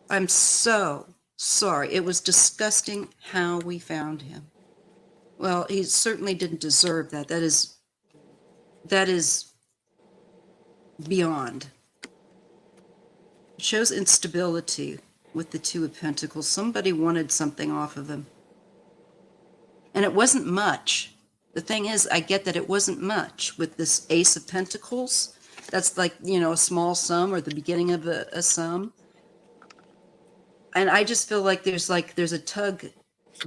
A: I'm so sorry. It was disgusting how we found him. Well, he certainly didn't deserve that. That is beyond. It shows instability with the 2 of Pentacles. Somebody wanted something off of him. And it wasn't much. The thing is, I get that it wasn't much with this Ace of Pentacles. That's like, you know, a small sum or the beginning of a sum. And I just feel like there's a tug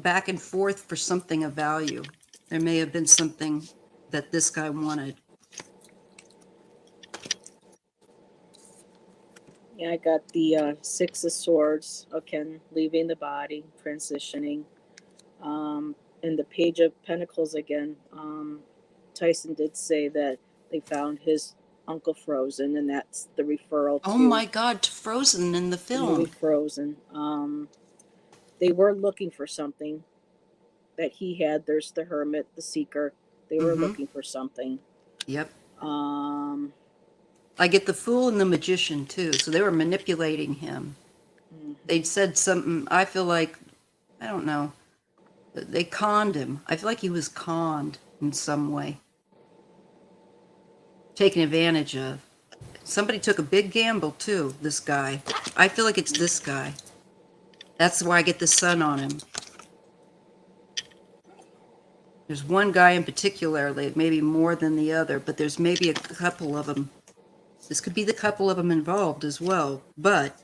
A: back and forth for something of value. There may have been something that this guy wanted.
B: Yeah, I got the 6 of Swords, again, leaving the body, transitioning. And the Page of Pentacles again. Tyson did say that they found his uncle frozen, and that's the referral to...
A: Oh my God, to Frozen in the film.
B: Movie Frozen. They were looking for something that he had. There's the Hermit, the Seeker. They were looking for something.
A: Yep.
B: I
A: get the Fool and the Magician too. So they were manipulating him. They'd said something. I feel like, I don't know. They conned him. I feel like he was conned in some way. Taken advantage of. Somebody took a big gamble too, this guy. I feel like it's this guy. That's why I get the Sun on him. There's one guy in particular, maybe more than the other, but there's maybe a couple of them. This could be the couple of them involved as well, but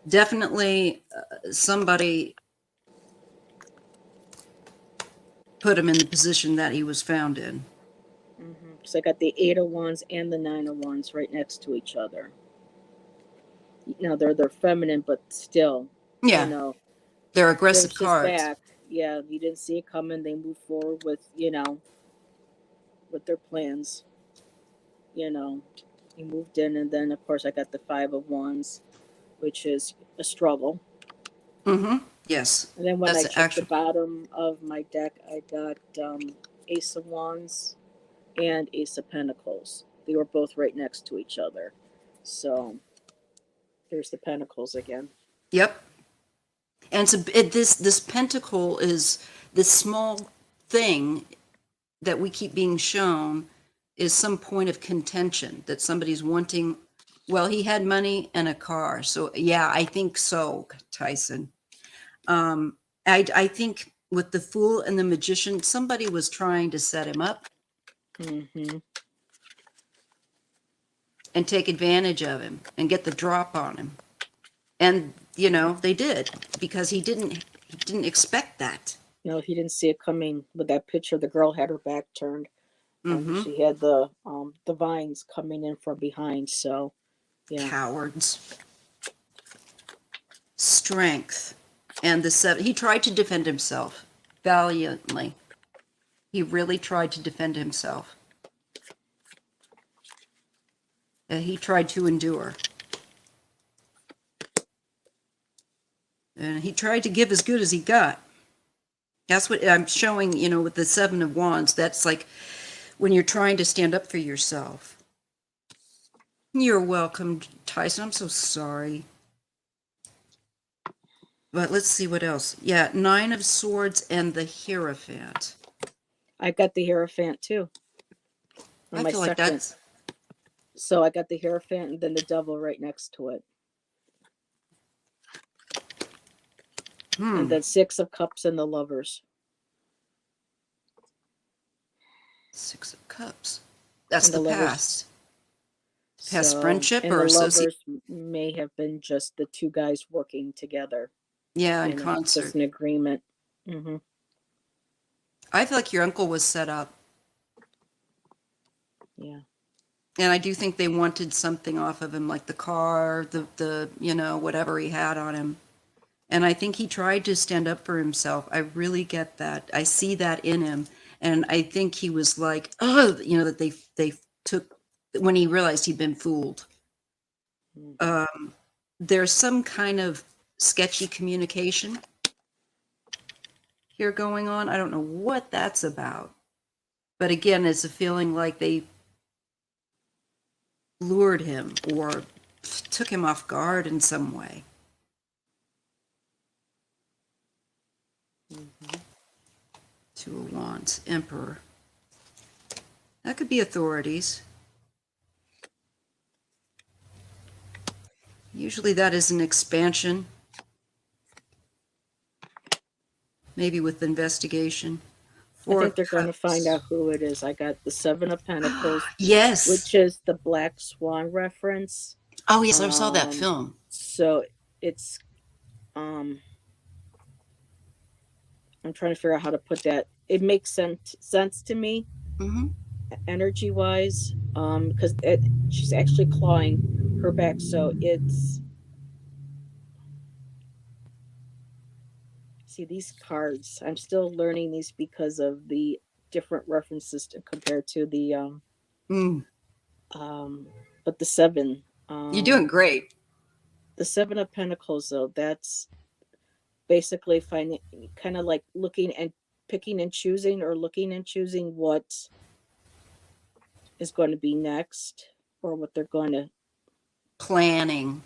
A: definitely somebody put him in the position that he was found in.
B: So I got the 8 of Wands and the 9 of Wands right next to each other. Now they're feminine, but still,
A: yeah,
B: you know,
A: they're aggressive cards.
B: Back. Yeah, you didn't see it coming. They moved forward with, you know, with their plans. You know, he moved in, and then of course I got the 5 of Wands, which is a struggle.
A: Yes.
B: And then when I checked the bottom of my deck, I got Ace of Wands and Ace of Pentacles. They were both right next to each other. So there's the Pentacles again.
A: Yep. And this pentacle is this small thing that we keep being shown is some point of contention that somebody's wanting. Well, he had money and a car. So yeah, I think so, Tyson. I think with the Fool and the Magician, somebody was trying to set him up
B: Mm-hmm.
A: and take advantage of him and get the drop on him. And you know, they did, because he didn't expect that.
B: No, he didn't see it coming with that picture. The girl had her back turned.
A: Mm-hmm.
B: And she had the vines coming in from behind. So yeah.
A: Cowards. Strength. And the 7, he tried to defend himself valiantly. He really tried to defend himself. He tried to endure. And he tried to give as good as he got. That's what I'm showing, you know, with the 7 of Wands. That's like when you're trying to stand up for yourself. You're welcome, Tyson. I'm so sorry. But let's see what else. Yeah, 9 of Swords and the Hierophant.
B: I got the Hierophant too.
A: I feel like that's...
B: So I got the Hierophant and then the Devil right next to it. And then 6 of Cups and the Lovers.
A: 6 of Cups. That's
B: and
A: the past. Past friendship
B: and
A: or
B: the
A: associate.
B: Lovers may have been just the two guys working together.
A: Yeah, in concert.
B: Just an agreement. Mm-hmm.
A: I feel like your uncle was set up.
B: Yeah.
A: And I do think they wanted something off of him, like the car, the you know, whatever he had on him. And I think he tried to stand up for himself. I really get that. I see that in him. And I think he was like, oh, you know, that they took, when he realized he'd been fooled.
B: Mm-hmm.
A: There's some kind of sketchy communication here going on. I don't know what that's about. But again, it's a feeling like they lured him or took him off guard in some way.
B: Mm-hmm.
A: 2 of Wands, Emperor. That could be authorities. Usually that is an expansion. Maybe with investigation.
B: I think they're going to find out who it is. I got the 7 of Pentacles.
A: Yes.
B: Which is the Black Swan reference.
A: Oh, yes, I saw that film.
B: So it's, I'm trying to figure out how to put that. It makes sense to me, energy-wise, because she's actually clawing her back. So it's... See, these cards, I'm still learning these because of the different references compared to the but the 7,
A: you're doing great.
B: The 7 of Pentacles, though, that's basically finding, kind of like looking and picking and choosing, or looking and choosing what is going to be next, or what they're going to...
A: Planning.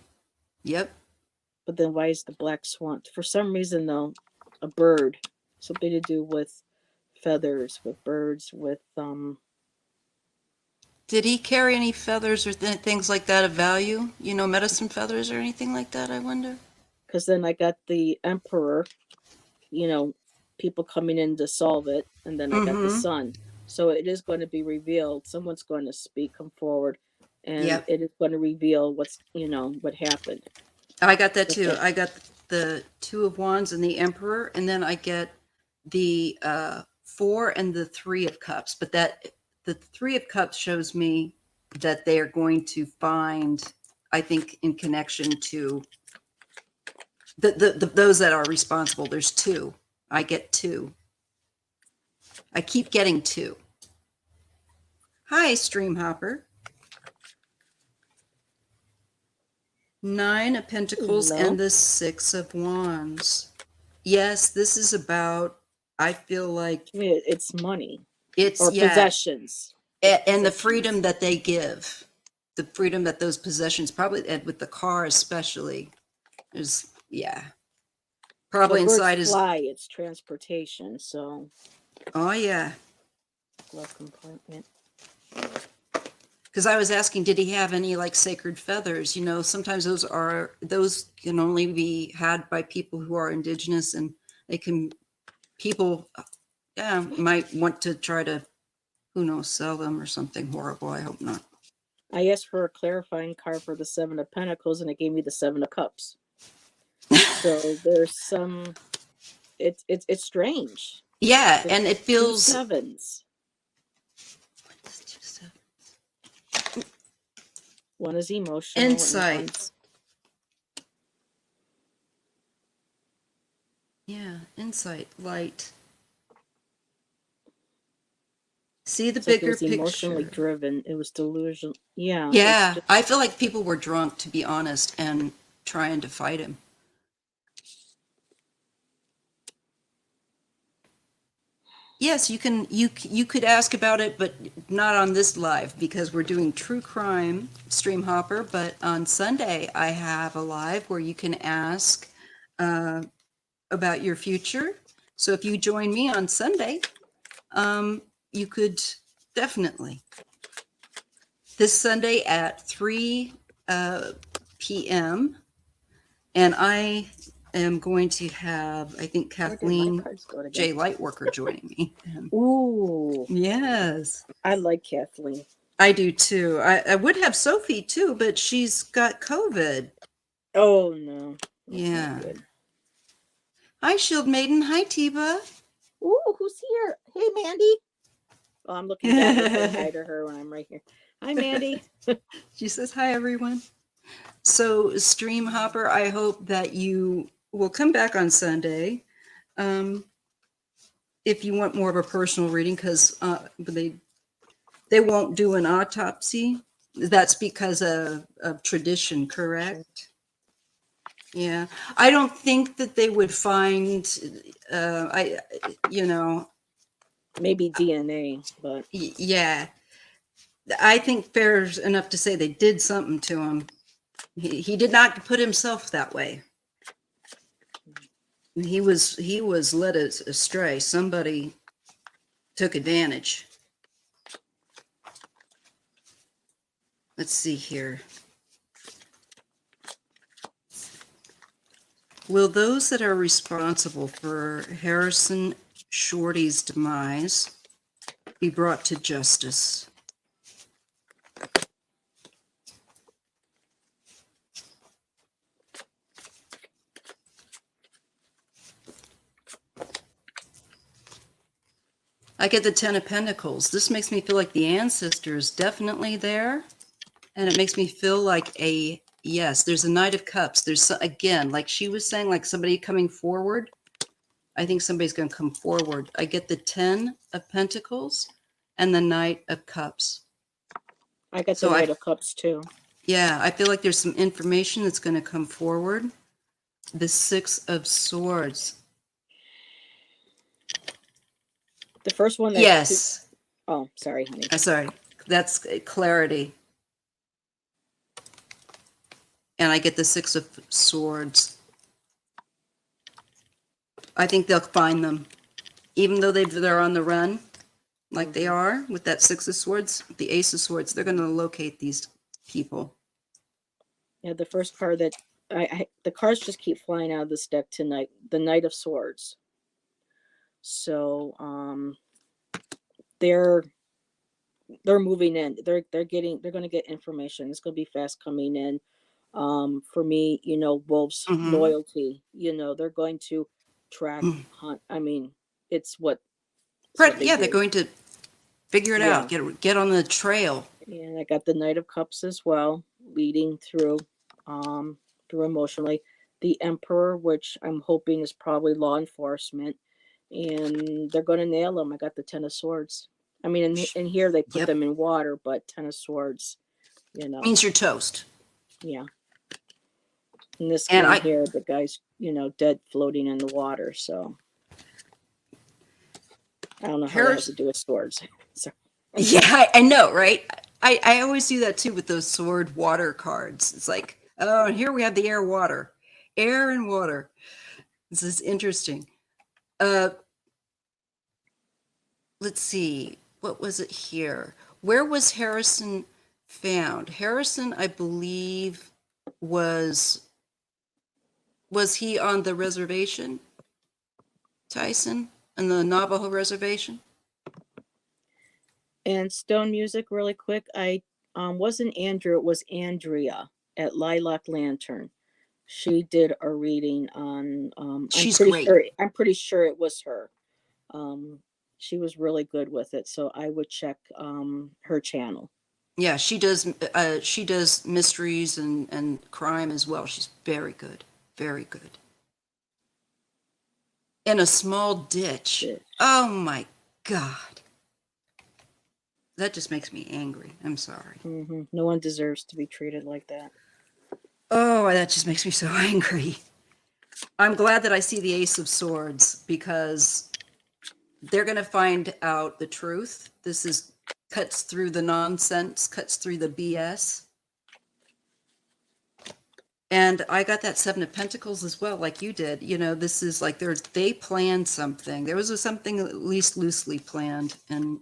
A: Yep.
B: But then why is the Black Swan? For some reason, though, a bird, something to do with feathers, with birds, with
A: Did he carry any feathers or things like that of value? You know, medicine feathers or anything like that, I wonder?
B: Because then I got the Emperor, you know, people coming in to solve it, and then I got the Sun. So it is going to be revealed. Someone's going to come forward, and it is going to reveal what's, you know, what happened.
A: I got that too. I got the 2 of Wands and the Emperor, and then I get the 4 and the 3 of Cups. But that the 3 of Cups shows me that they are going to find, I think, in connection to those that are responsible. There's 2. I get 2. I keep getting 2. Hi, Stream Hopper. 9 of Pentacles and the 6 of Wands. Yes, this is about, I feel like...
B: It's money.
A: It's,
B: or
A: yeah.
B: possessions.
A: And the freedom that they give, the freedom that those possessions, probably, and with the car especially, is, yeah. Probably
B: Well, birds
A: inside is,
B: fly. It's transportation. So
A: oh yeah.
B: glove compartment.
A: Because I was asking, did he have any like sacred feathers? You know, sometimes those can only be had by people who are indigenous, and people, yeah, might want to try to, who knows, sell them or something horrible. I hope not.
B: I asked for a clarifying card for the Seven of Pentacles, and it gave me the Seven of Cups. So there's some. It's strange.
A: Yeah,
B: There's
A: and it
B: two
A: feels
B: sevens. One is emotional.
A: insight.
B: And one's,
A: Yeah, insight, light. See the
B: it's like it
A: bigger
B: was emotionally
A: picture.
B: driven. It was delusional. Yeah.
A: Yeah,
B: It's just,
A: I feel like people were drunk, to be honest, and trying to fight him. Yes, you could ask about it, but not on this live because we're doing true crime stream hopper. But on Sunday, I have a live where you can ask about your future. So if you join me on Sunday, you could definitely. This Sunday at 3 p.m. And I am going to have, I think,
B: where did my
A: Kathleen
B: cards go
A: J.
B: again?
A: Lightworker joining me.
B: Ooh,
A: Yes,
B: I like Kathleen.
A: I do too. I would have Sophie too, but she's got COVID.
B: Oh no. That's
A: Yeah.
B: not good.
A: Hi, Shield Maiden. Hi, Tiba.
B: Ooh, who's here? Hey, Mandy. Oh, I'm looking back to say hi to her when I'm right here. Hi, Mandy.
A: She says hi, everyone. So, Stream Hopper, I hope that you will come back on Sunday. If you want more of a personal reading, because they won't do an autopsy. That's because of tradition, correct? Yeah, I don't think that they would find.
B: Maybe DNA, but
A: Yeah, I think fair enough to say they did something to him. He did not put himself that way. He was led astray. Somebody took advantage. Let's see here. Will those that are responsible for Harrison Shorty's demise be brought to justice? I get the Ten of Pentacles. This makes me feel like the ancestor is definitely there. And it makes me feel like yes, there's a Knight of Cups. There's, again, like she was saying, like somebody coming forward. I think somebody's going to come forward. I get the 10 of Pentacles and the Knight of Cups.
B: I got the Knight of Cups too.
A: Yeah, I feel like there's some information that's going to come forward. The 6 of Swords.
B: The first one.
A: Yes.
B: Oh, sorry, honey.
A: Sorry. That's clarity. And I get the 6 of Swords. I think they'll find them. Even though they're on the run, like they are, with that 6 of Swords, the Ace of Swords, they're going to locate these people.
B: Yeah, the first card that the cards just keep flying out of this deck tonight. The Knight of Swords. So they're moving in. They're going to get information. It's going to be fast coming in. For me, wolves loyalty. They're going to track, hunt. I mean, it's what.
A: They're going to figure it out. Get on the trail.
B: And I got the Knight of Cups as well, leading through emotionally. The Emperor, which I'm hoping is probably law enforcement, and they're going to nail them. I got the Ten of Swords. I mean, in here they put them in water, but Ten of Swords,
A: means you're toast.
B: Yeah. In this game here, the guy's, dead floating in the water. So I don't know how that has
A: Harris,
B: to do with swords. So
A: yeah, I know, right? I always do that too with those sword water cards. It's like, oh, and here we have the air and water. This is interesting. Uh, let's see, what was it here? Where was Harrison found? Harrison, I believe, was he on the reservation, Tyson, on the Navajo reservation?
B: and stone music, really quick. I wasn't Andrew, it was Andrea at Lilac Lantern. She did a reading on
A: She's great.
B: I'm pretty sure it was her. Um she was really good with it, so I would check her channel.
A: Yeah, she does mysteries and crime as well. She's very good. Very good. In a small ditch. Oh my God. That just makes me angry. I'm sorry.
B: No one deserves to be treated like that.
A: Oh, that just makes me so angry. I'm glad that I see the Ace of Swords because they're going to find out the truth. This is cuts through the nonsense, cuts through the BS. And I got that Seven of Pentacles as well, like you did. You know, this is like they planned something. There was something at least loosely planned, and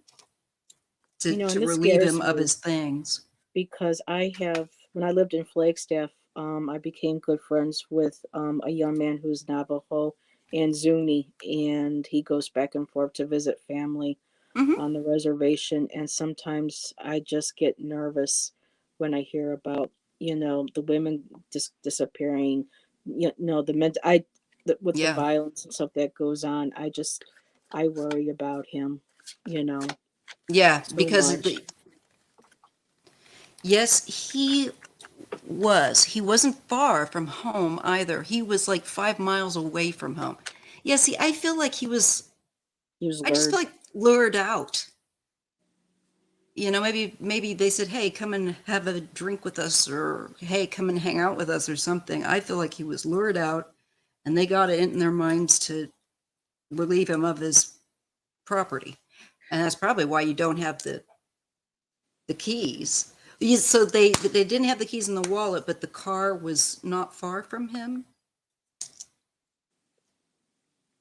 B: You know, and
A: to
B: this
A: relieve
B: scares
A: him of
B: me
A: his things.
B: because when I lived in Flagstaff, I became good friends with a young man who's Navajo and Zuni, and he goes back and forth to visit family
A: Hmm.
B: on the reservation. And sometimes I just get nervous when I hear about, the women disappearing, the men, with the
A: Yeah.
B: violence and stuff that goes on. I worry about him,
A: Yeah,
B: so
A: because
B: much.
A: yes, he wasn't far from home either. He was like 5 miles away from home. Yeah, see,
B: He was
A: I just feel
B: lured.
A: like lured out. You know, maybe they said, "Hey, come and have a drink with us," or "Hey, come and hang out with us," or something. I feel like he was lured out, and they got it in their minds to relieve him of his property, and that's probably why you don't have the keys. So they didn't have the keys in the wallet, but the car was not far from him,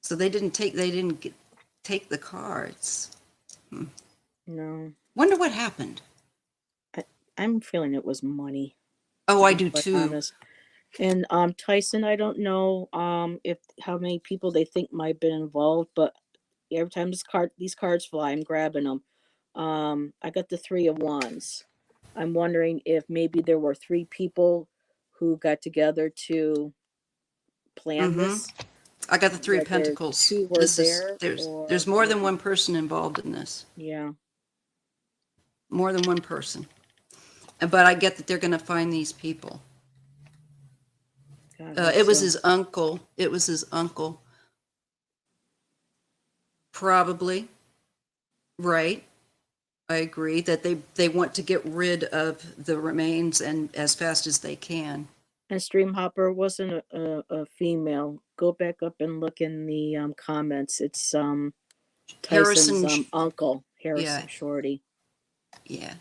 A: so they didn't take the cards.
B: No,
A: Wonder what happened.
B: I'm feeling it was money,
A: Oh,
B: to
A: I
B: be
A: do
B: quite
A: too.
B: honest. And Tyson, I don't know if how many people they think might have been involved, but every time these cards fly, I'm grabbing them. I got the Three of Wands. I'm wondering if maybe there were three people who got together to plan
A: Mm-hmm.
B: this,
A: I got the Three of
B: whether
A: Pentacles.
B: two were
A: This is
B: there
A: there's
B: or
A: more than one person involved in this.
B: yeah.
A: More than one person. But I get that they're going to find these people.
B: God hope
A: It was
B: so.
A: his uncle. It was his uncle. Probably. Right. I agree that they want to get rid of the remains and as fast as they can.
B: And Stream Hopper wasn't a female. Go back up and look in the comments. It's Tyson's
A: Harrison,
B: uncle,
A: yeah,
B: Harrison Shorty.
A: yeah.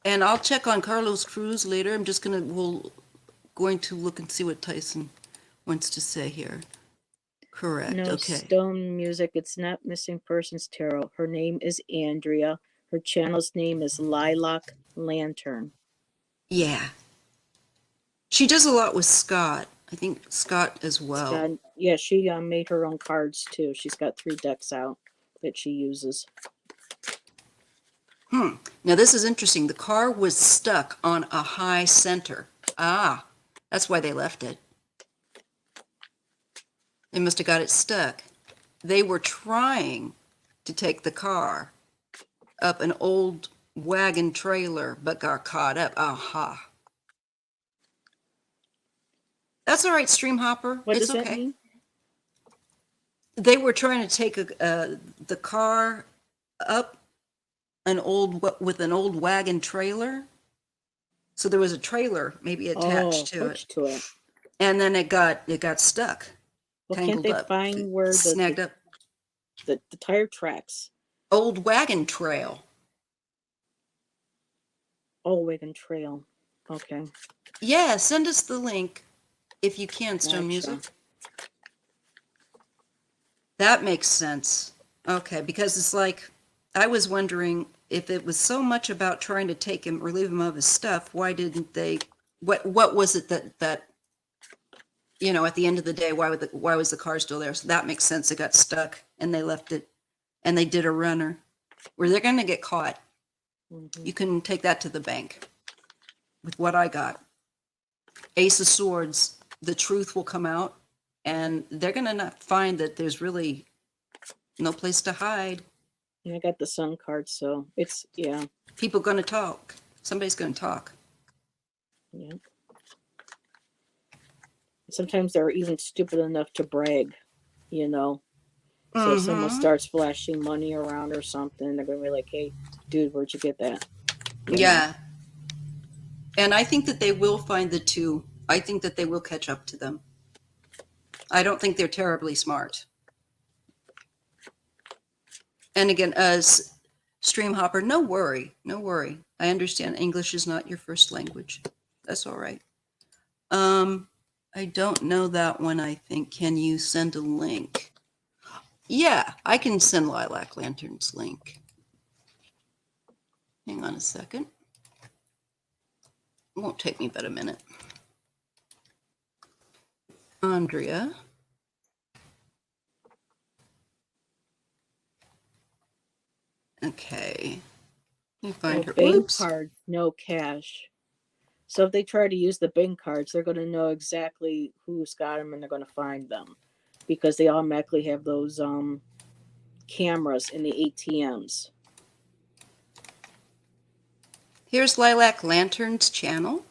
A: And I'll check on Carlos Cruz later. We'll going to look and see what Tyson wants to say here. Correct.
B: No
A: Okay.
B: stone music. It's not Missing Persons Tarot. Her name is Andrea. Her channel's name is Lilac Lantern.
A: Yeah. She does a lot with Scott. I think Scott as well.
B: Scott, yeah, she made her own cards too. She's got 3 decks out that she uses.
A: Now this is interesting. The car was stuck on a high center. Ah, that's why they left it. They must have got it stuck. They were trying to take the car up an old wagon trailer, but got caught up. Aha. That's all right, Stream Hopper.
B: What
A: It's
B: does that
A: okay.
B: mean?
A: They were trying to take the car up with an old wagon trailer. So there was a trailer maybe attached to it,
B: Hooked to it.
A: and then it got stuck.
B: Well, can't
A: tangled
B: they
A: up,
B: find where
A: snagged up.
B: the tire tracks?
A: Old wagon trail.
B: Oh, wagon trail. Okay,
A: Yeah, send us the link if you can, Stone Music.
B: gotcha.
A: That makes sense. Okay, because it's like, I was wondering if it was so much about trying to take him, relieve him of his stuff, why didn't they, what was it that, at the end of the day, why was the car still there? So that makes sense. It got stuck and they left it and they did a runner where they're going to get caught.
B: Mm-hmm.
A: You can take that to the bank with what I got. Ace of Swords, the truth will come out and they're going to not find that there's really no place to hide.
B: Yeah, I got the sun card, so it's, yeah.
A: People going to talk. Somebody's going to talk.
B: Yeah. Sometimes they're even stupid enough to brag, you know. So if someone starts flashing money around or something, they're gonna be like, "Hey, dude, where'd you get that?" You know?
A: Yeah. And I think that they will find the two. I think that they will catch up to them. I don't think they're terribly smart. And again, as Stream Hopper, no worry. I understand English is not your first language. That's all right. I don't know that one, I think. Can you send a link? Yeah, I can send Lilac Lantern's link. Hang on a second. It won't take me but a minute. Andrea. Okay. Let me find her.
B: Bing
A: Oops.
B: card, no cash. So if they try to use the Bing cards, they're gonna know exactly who's got them, and they're gonna find them because they automatically have those cameras in the ATMs.
A: Here's Lilac Lantern's channel.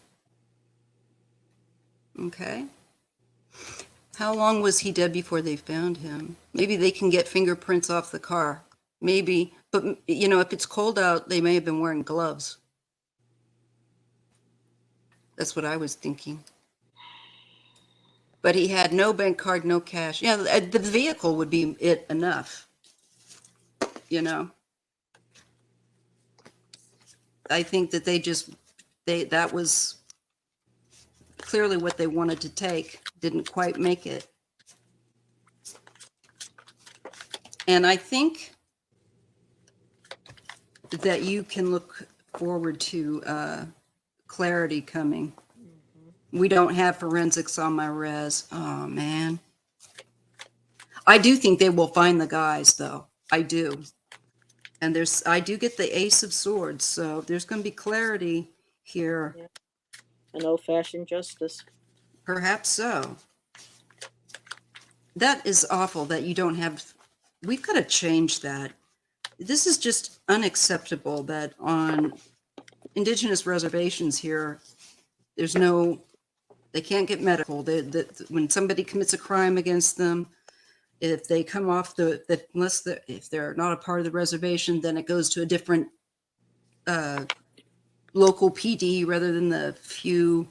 A: Okay. How long was he dead before they found him? Maybe they can get fingerprints off the car. Maybe. But, if it's cold out, they may have been wearing gloves. That's what I was thinking. But he had no bank card, no cash. Yeah, the vehicle would be it enough. I think that that was clearly what they wanted to take. Didn't quite make it. And I think that you can look forward to clarity coming. We don't have forensics on my res. Oh, man. I do think they will find the guys, though. I do. And I do get the Ace of Swords, so there's going to be clarity here.
B: Yeah. An old-fashioned justice.
A: Perhaps so. That is awful that you don't have. We've got to change that. This is just unacceptable that on indigenous reservations here, they can't get medical. When somebody commits a crime against them, if they come off if they're not a part of the reservation, then it goes to a different local PD rather than the few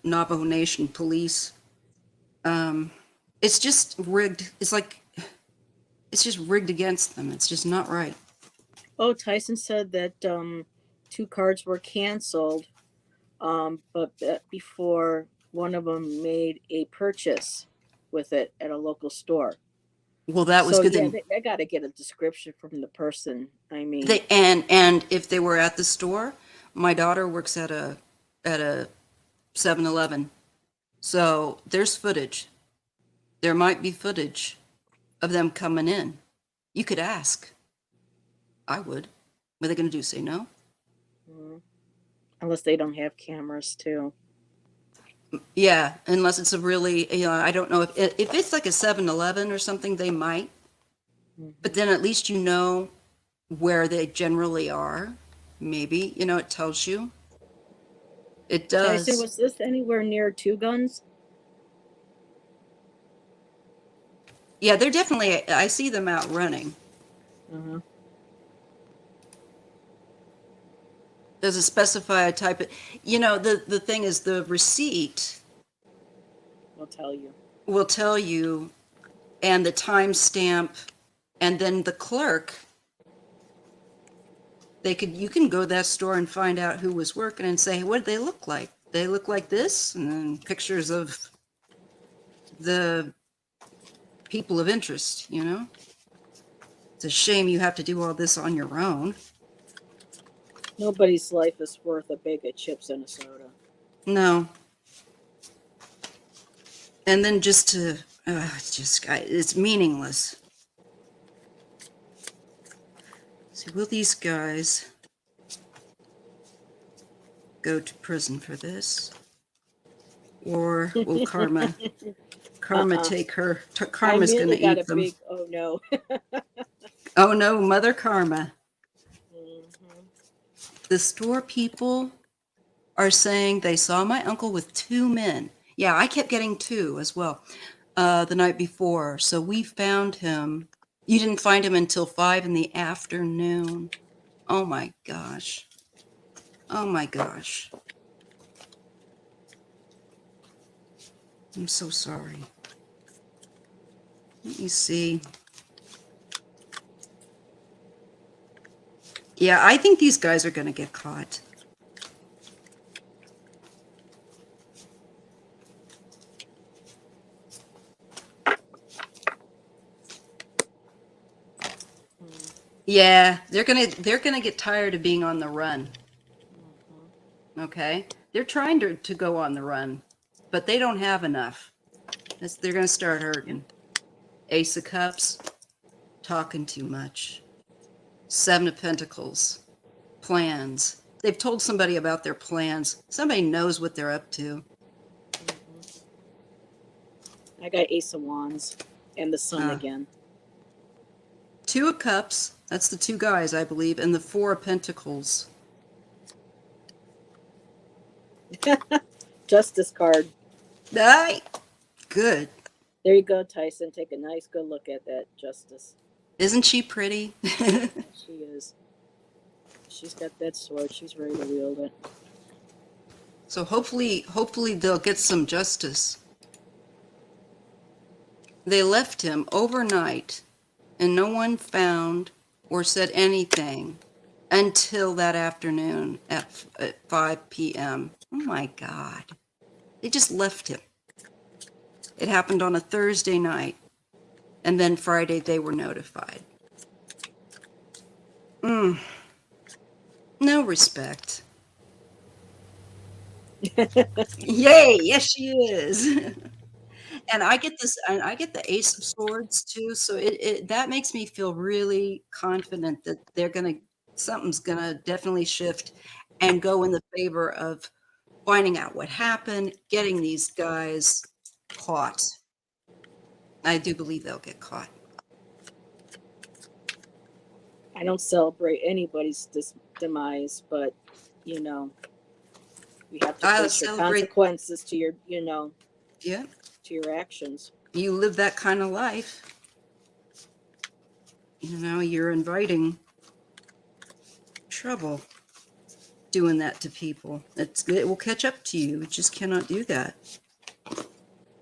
A: Navajo Nation police. It's just rigged. It's just rigged against them. It's just not right.
B: Oh, Tyson said that 2 cards were canceled, but before one of them made a purchase with it at a local store.
A: Well, that was good.
B: Yeah, they got to get a description from the person. I mean,
A: and if they were at the store, my daughter works at a 7-Eleven, so there's footage. There might be footage of them coming in. You could ask. I would. What are they going to do? Say no?
B: unless they don't have cameras too.
A: Yeah, unless it's a really, I don't know if it's like a 7-Eleven or something, they might. But then at least you know where they generally are. Maybe, it tells you. It does.
B: Tyson, was this anywhere near Two Guns?
A: Yeah, they're definitely, I see them out running. Does it specify a type of, the thing is the receipt
B: I'll tell you.
A: will tell you, and the timestamp, and then the clerk. You can go to that store and find out who was working and say, what did they look like? They look like this, and then pictures of the people of interest, you know? It's a shame you have to do all this on your own.
B: Nobody's life is worth a bag of chips and a soda.
A: No. And then it's meaningless. See, will these guys go to prison for this? Or will karma take her? Karma's going to
B: got
A: eat
B: a
A: them.
B: big, oh no.
A: Oh no, Mother Karma.
B: Mm-hmm.
A: The store people are saying they saw my uncle with 2 men. Yeah, I kept getting 2 as well the night before. So we found him. You didn't find him until 5 in the afternoon. Oh my gosh. Oh my gosh. I'm so sorry. Let me see. Yeah, I think these guys are going to get caught. Yeah, they're gonna get tired of being on the run. Okay, they're trying to go on the run, but they don't have enough. They're gonna start hurting. Ace of Cups, talking too much. 7 of Pentacles, plans. They've told somebody about their plans. Somebody knows what they're up to.
B: I got Ace of Wands and the Sun again.
A: 2 of Cups, that's the 2 guys, I believe, and the 4 of Pentacles.
B: Justice card.
A: Aye. Good.
B: There you go, Tyson. Take a nice good look at that Justice.
A: Isn't she pretty?
B: She is. She's got that sword. She's ready to wield it.
A: So hopefully they'll get some justice. They left him overnight, and no one found or said anything until that afternoon at 5 p.m. Oh my God. They just left him. It happened on a Thursday night, and then Friday they were notified. No respect. Yay, yes she is. And I get the Ace of Swords too, so that makes me feel really confident that something's gonna definitely shift and go in the favor of finding out what happened, getting these guys caught. I do believe they'll get caught.
B: I don't celebrate anybody's demise, but you know, you have to face your consequences to your,
A: Yeah,
B: to your actions.
A: you live that kind of life. You're inviting trouble doing that to people. It will catch up to you. You just cannot do that.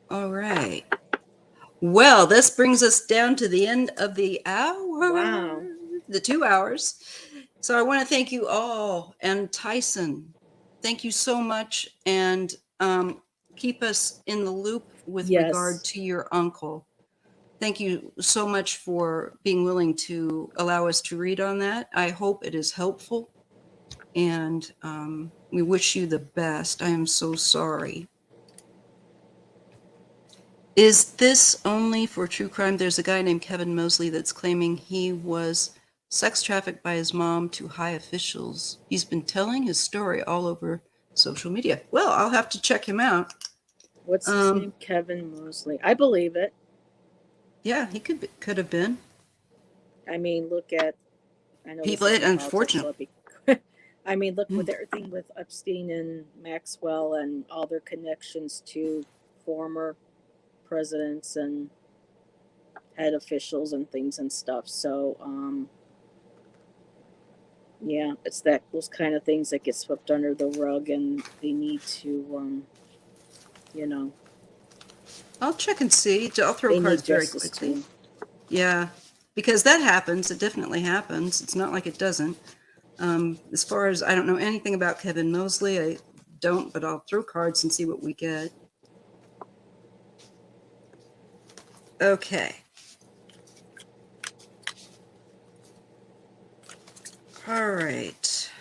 A: All right. Well, this brings us down to the end of the hour.
B: Wow.
A: The 2 hours. So I want to thank you all. And Tyson, thank you so much. And keep us in the loop with regard to your uncle. Thank you so much for being willing to allow us to read on that. I hope it is helpful. And we wish you the best. I am so sorry. Is this only for true crime? There's a guy named Kevin Mosley that's claiming he was sex trafficked by his mom to high officials. He's been telling his story all over social media. Well, I'll have to check him out.
B: What's his name? Kevin Mosley. I believe it.
A: Yeah, he could have been.
B: I mean, look at, I know
A: people. Unfortunately,
B: I mean, look with everything with Epstein and Maxwell and all their connections to former presidents and head officials and things and stuff. So, yeah, it's those kind of things that get swept under the rug, and they need to,
A: I'll check and see. I'll throw
B: They need
A: cards very
B: justice
A: quickly.
B: too.
A: Yeah, because that happens. It definitely happens. It's not like it doesn't. As far as I don't know anything about Kevin Mosley, I don't, but I'll throw cards and see what we get. Okay. All right.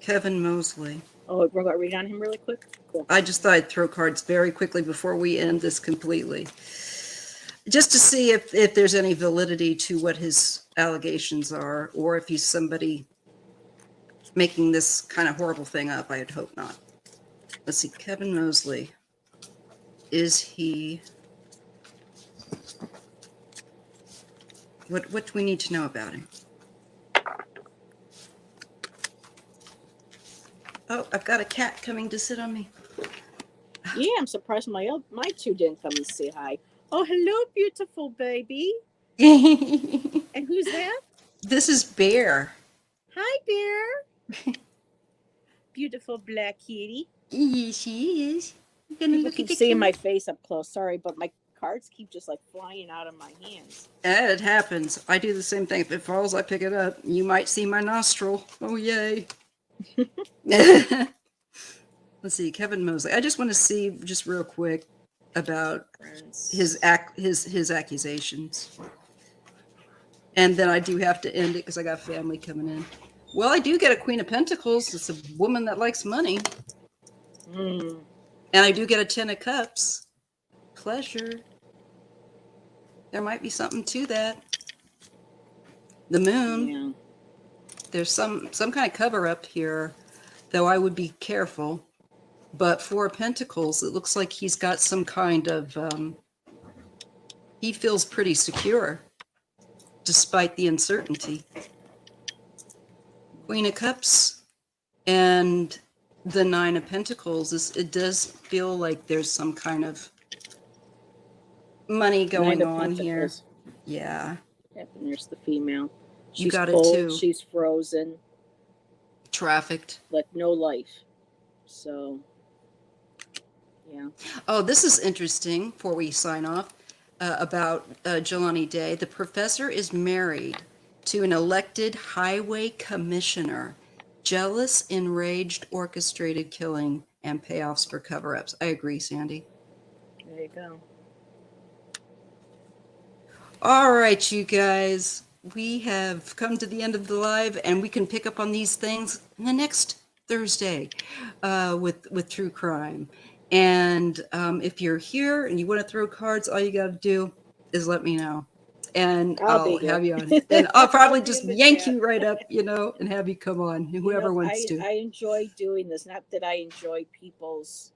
A: Kevin Mosley.
B: Oh, we're going to read on him really quick? Cool.
A: I just thought I'd throw cards very quickly before we end this completely. Just to see if there's any validity to what his allegations are, or if he's somebody making this kind of horrible thing up. I'd hope not. Let's see, Kevin Mosley. Is he... What do we need to know about him? Oh, I've got a cat coming to sit on me.
B: Yeah, I'm surprised my two didn't come and say hi. Oh, hello, beautiful baby. And who's that?
A: This is Bear.
B: Hi, Bear. Beautiful black kitty.
A: Yes, she is. You're gonna
B: People
A: look
B: keep
A: at the
B: seeing my
A: camera.
B: face up close. Sorry, but my cards keep just like flying out of my hands.
A: It happens. I do the same thing. If it falls, I pick it up. You might see my nostril. Oh, yay. Let's see, Kevin Mosley. I just want to see, just real quick, about his accusations. And then I do have to end it because I got family coming in. Well, I do get a Queen of Pentacles. It's a woman that likes money.
B: Mm.
A: And I do get a 10 of Cups. Pleasure. There might be something to that. The moon.
B: Yeah.
A: There's some kind of cover up here, though I would be careful. But Four of Pentacles, it looks like he's got some kind of, he feels pretty secure, despite the uncertainty. Queen of Cups and the Nine of Pentacles, it does feel like there's some kind of money going on here. Yeah.
B: Yep, and there's the female. She's
A: You got it
B: cold,
A: too.
B: she's frozen,
A: Trafficked.
B: like no life. So, yeah.
A: Oh, this is interesting before we sign off about Jelani Day. The professor is married to an elected highway commissioner. Jealous, enraged, orchestrated killing and payoffs for cover-ups. I agree, Sandy.
B: There you go.
A: All right, you guys. We have come to the end of the live, and we can pick up on these things in the next Thursday with True Crime. And if you're here and you want to throw cards, all you got to do is let me know. And I'll have you on. And I'll probably just yank you right up, and have you come on, whoever wants to.
B: I enjoy doing this. Not that I enjoy people's,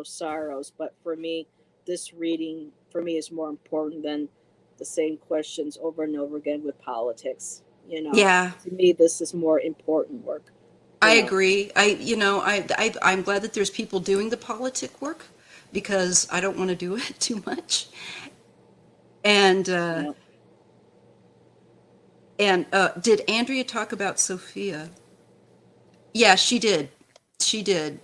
B: sorrows, but for me, this reading, for me, is more important than the same questions over and over again with politics.
A: Yeah.
B: To me, this is more important work.
A: I agree. I'm glad that there's people doing the politic work because I don't want to do it too much. And did Andrea talk about Sophia? Yeah, she did. She did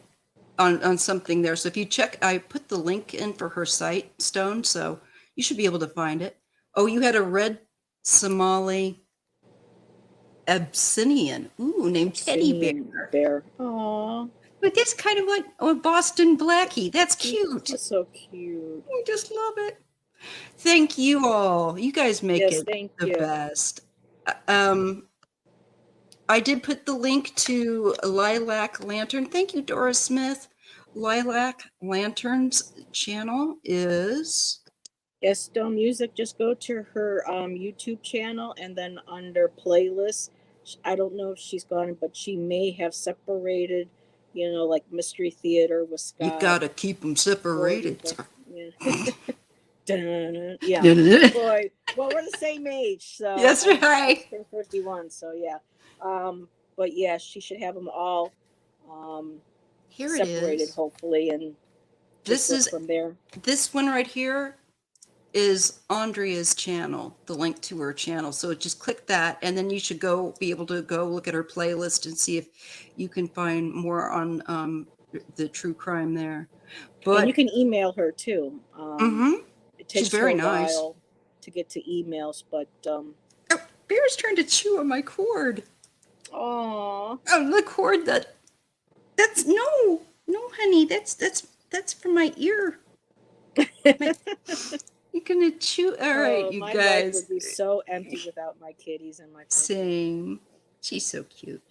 A: on something there. So if you check, I put the link in for her site, Stone, so you should be able to find it. Oh, you had a red Somali Abyssinian, named Teddy
B: Bear. Aww.
A: But that's kind of like a Boston Blackie. That's cute.
B: That's so cute.
A: I just love it. Thank you all. You guys make it the best. I did put the link to Lilac Lantern. Thank you, Dora Smith. Lilac Lantern's channel is...
B: Yes, Stone Music. Just go to her YouTube channel and then under playlists. I don't know if she's gone, but she may have separated, like Mystery Theater with Scott.
A: You got to keep them separated.
B: Yeah. Boy, well, we're the same age, so
A: that's right.
B: I'm 51, so yeah. But yeah, she should have them all
A: here
B: separated,
A: it is.
B: Hopefully, and
A: this is
B: from there.
A: This one right here is Andrea's channel, the link to her channel. So just click that, and then you should be able to go look at her playlist and see if you can find more on the true crime there.
B: And
A: But
B: you can email her too.
A: mhm,
B: It
A: she's
B: takes her
A: very
B: a
A: nice.
B: while to get to emails, but
A: Oh, Bear's trying to chew on my cord.
B: oh,
A: Oh, the cord that's no, honey, that's from my ear. You're gonna chew. All right,
B: oh,
A: you
B: my life
A: guys.
B: would be so empty without my kitties and my puppy.
A: Same. She's so cute.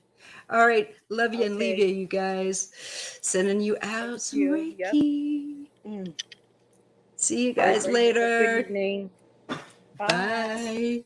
A: All right, love you and leave
B: Okay.
A: you guys. Sending you out
B: Thank
A: some
B: you. Yep.
A: Reiki.
B: Mm.
A: See you
B: Bye,
A: guys
B: ladies. Have a good
A: later.
B: evening. Bye.
A: Bye.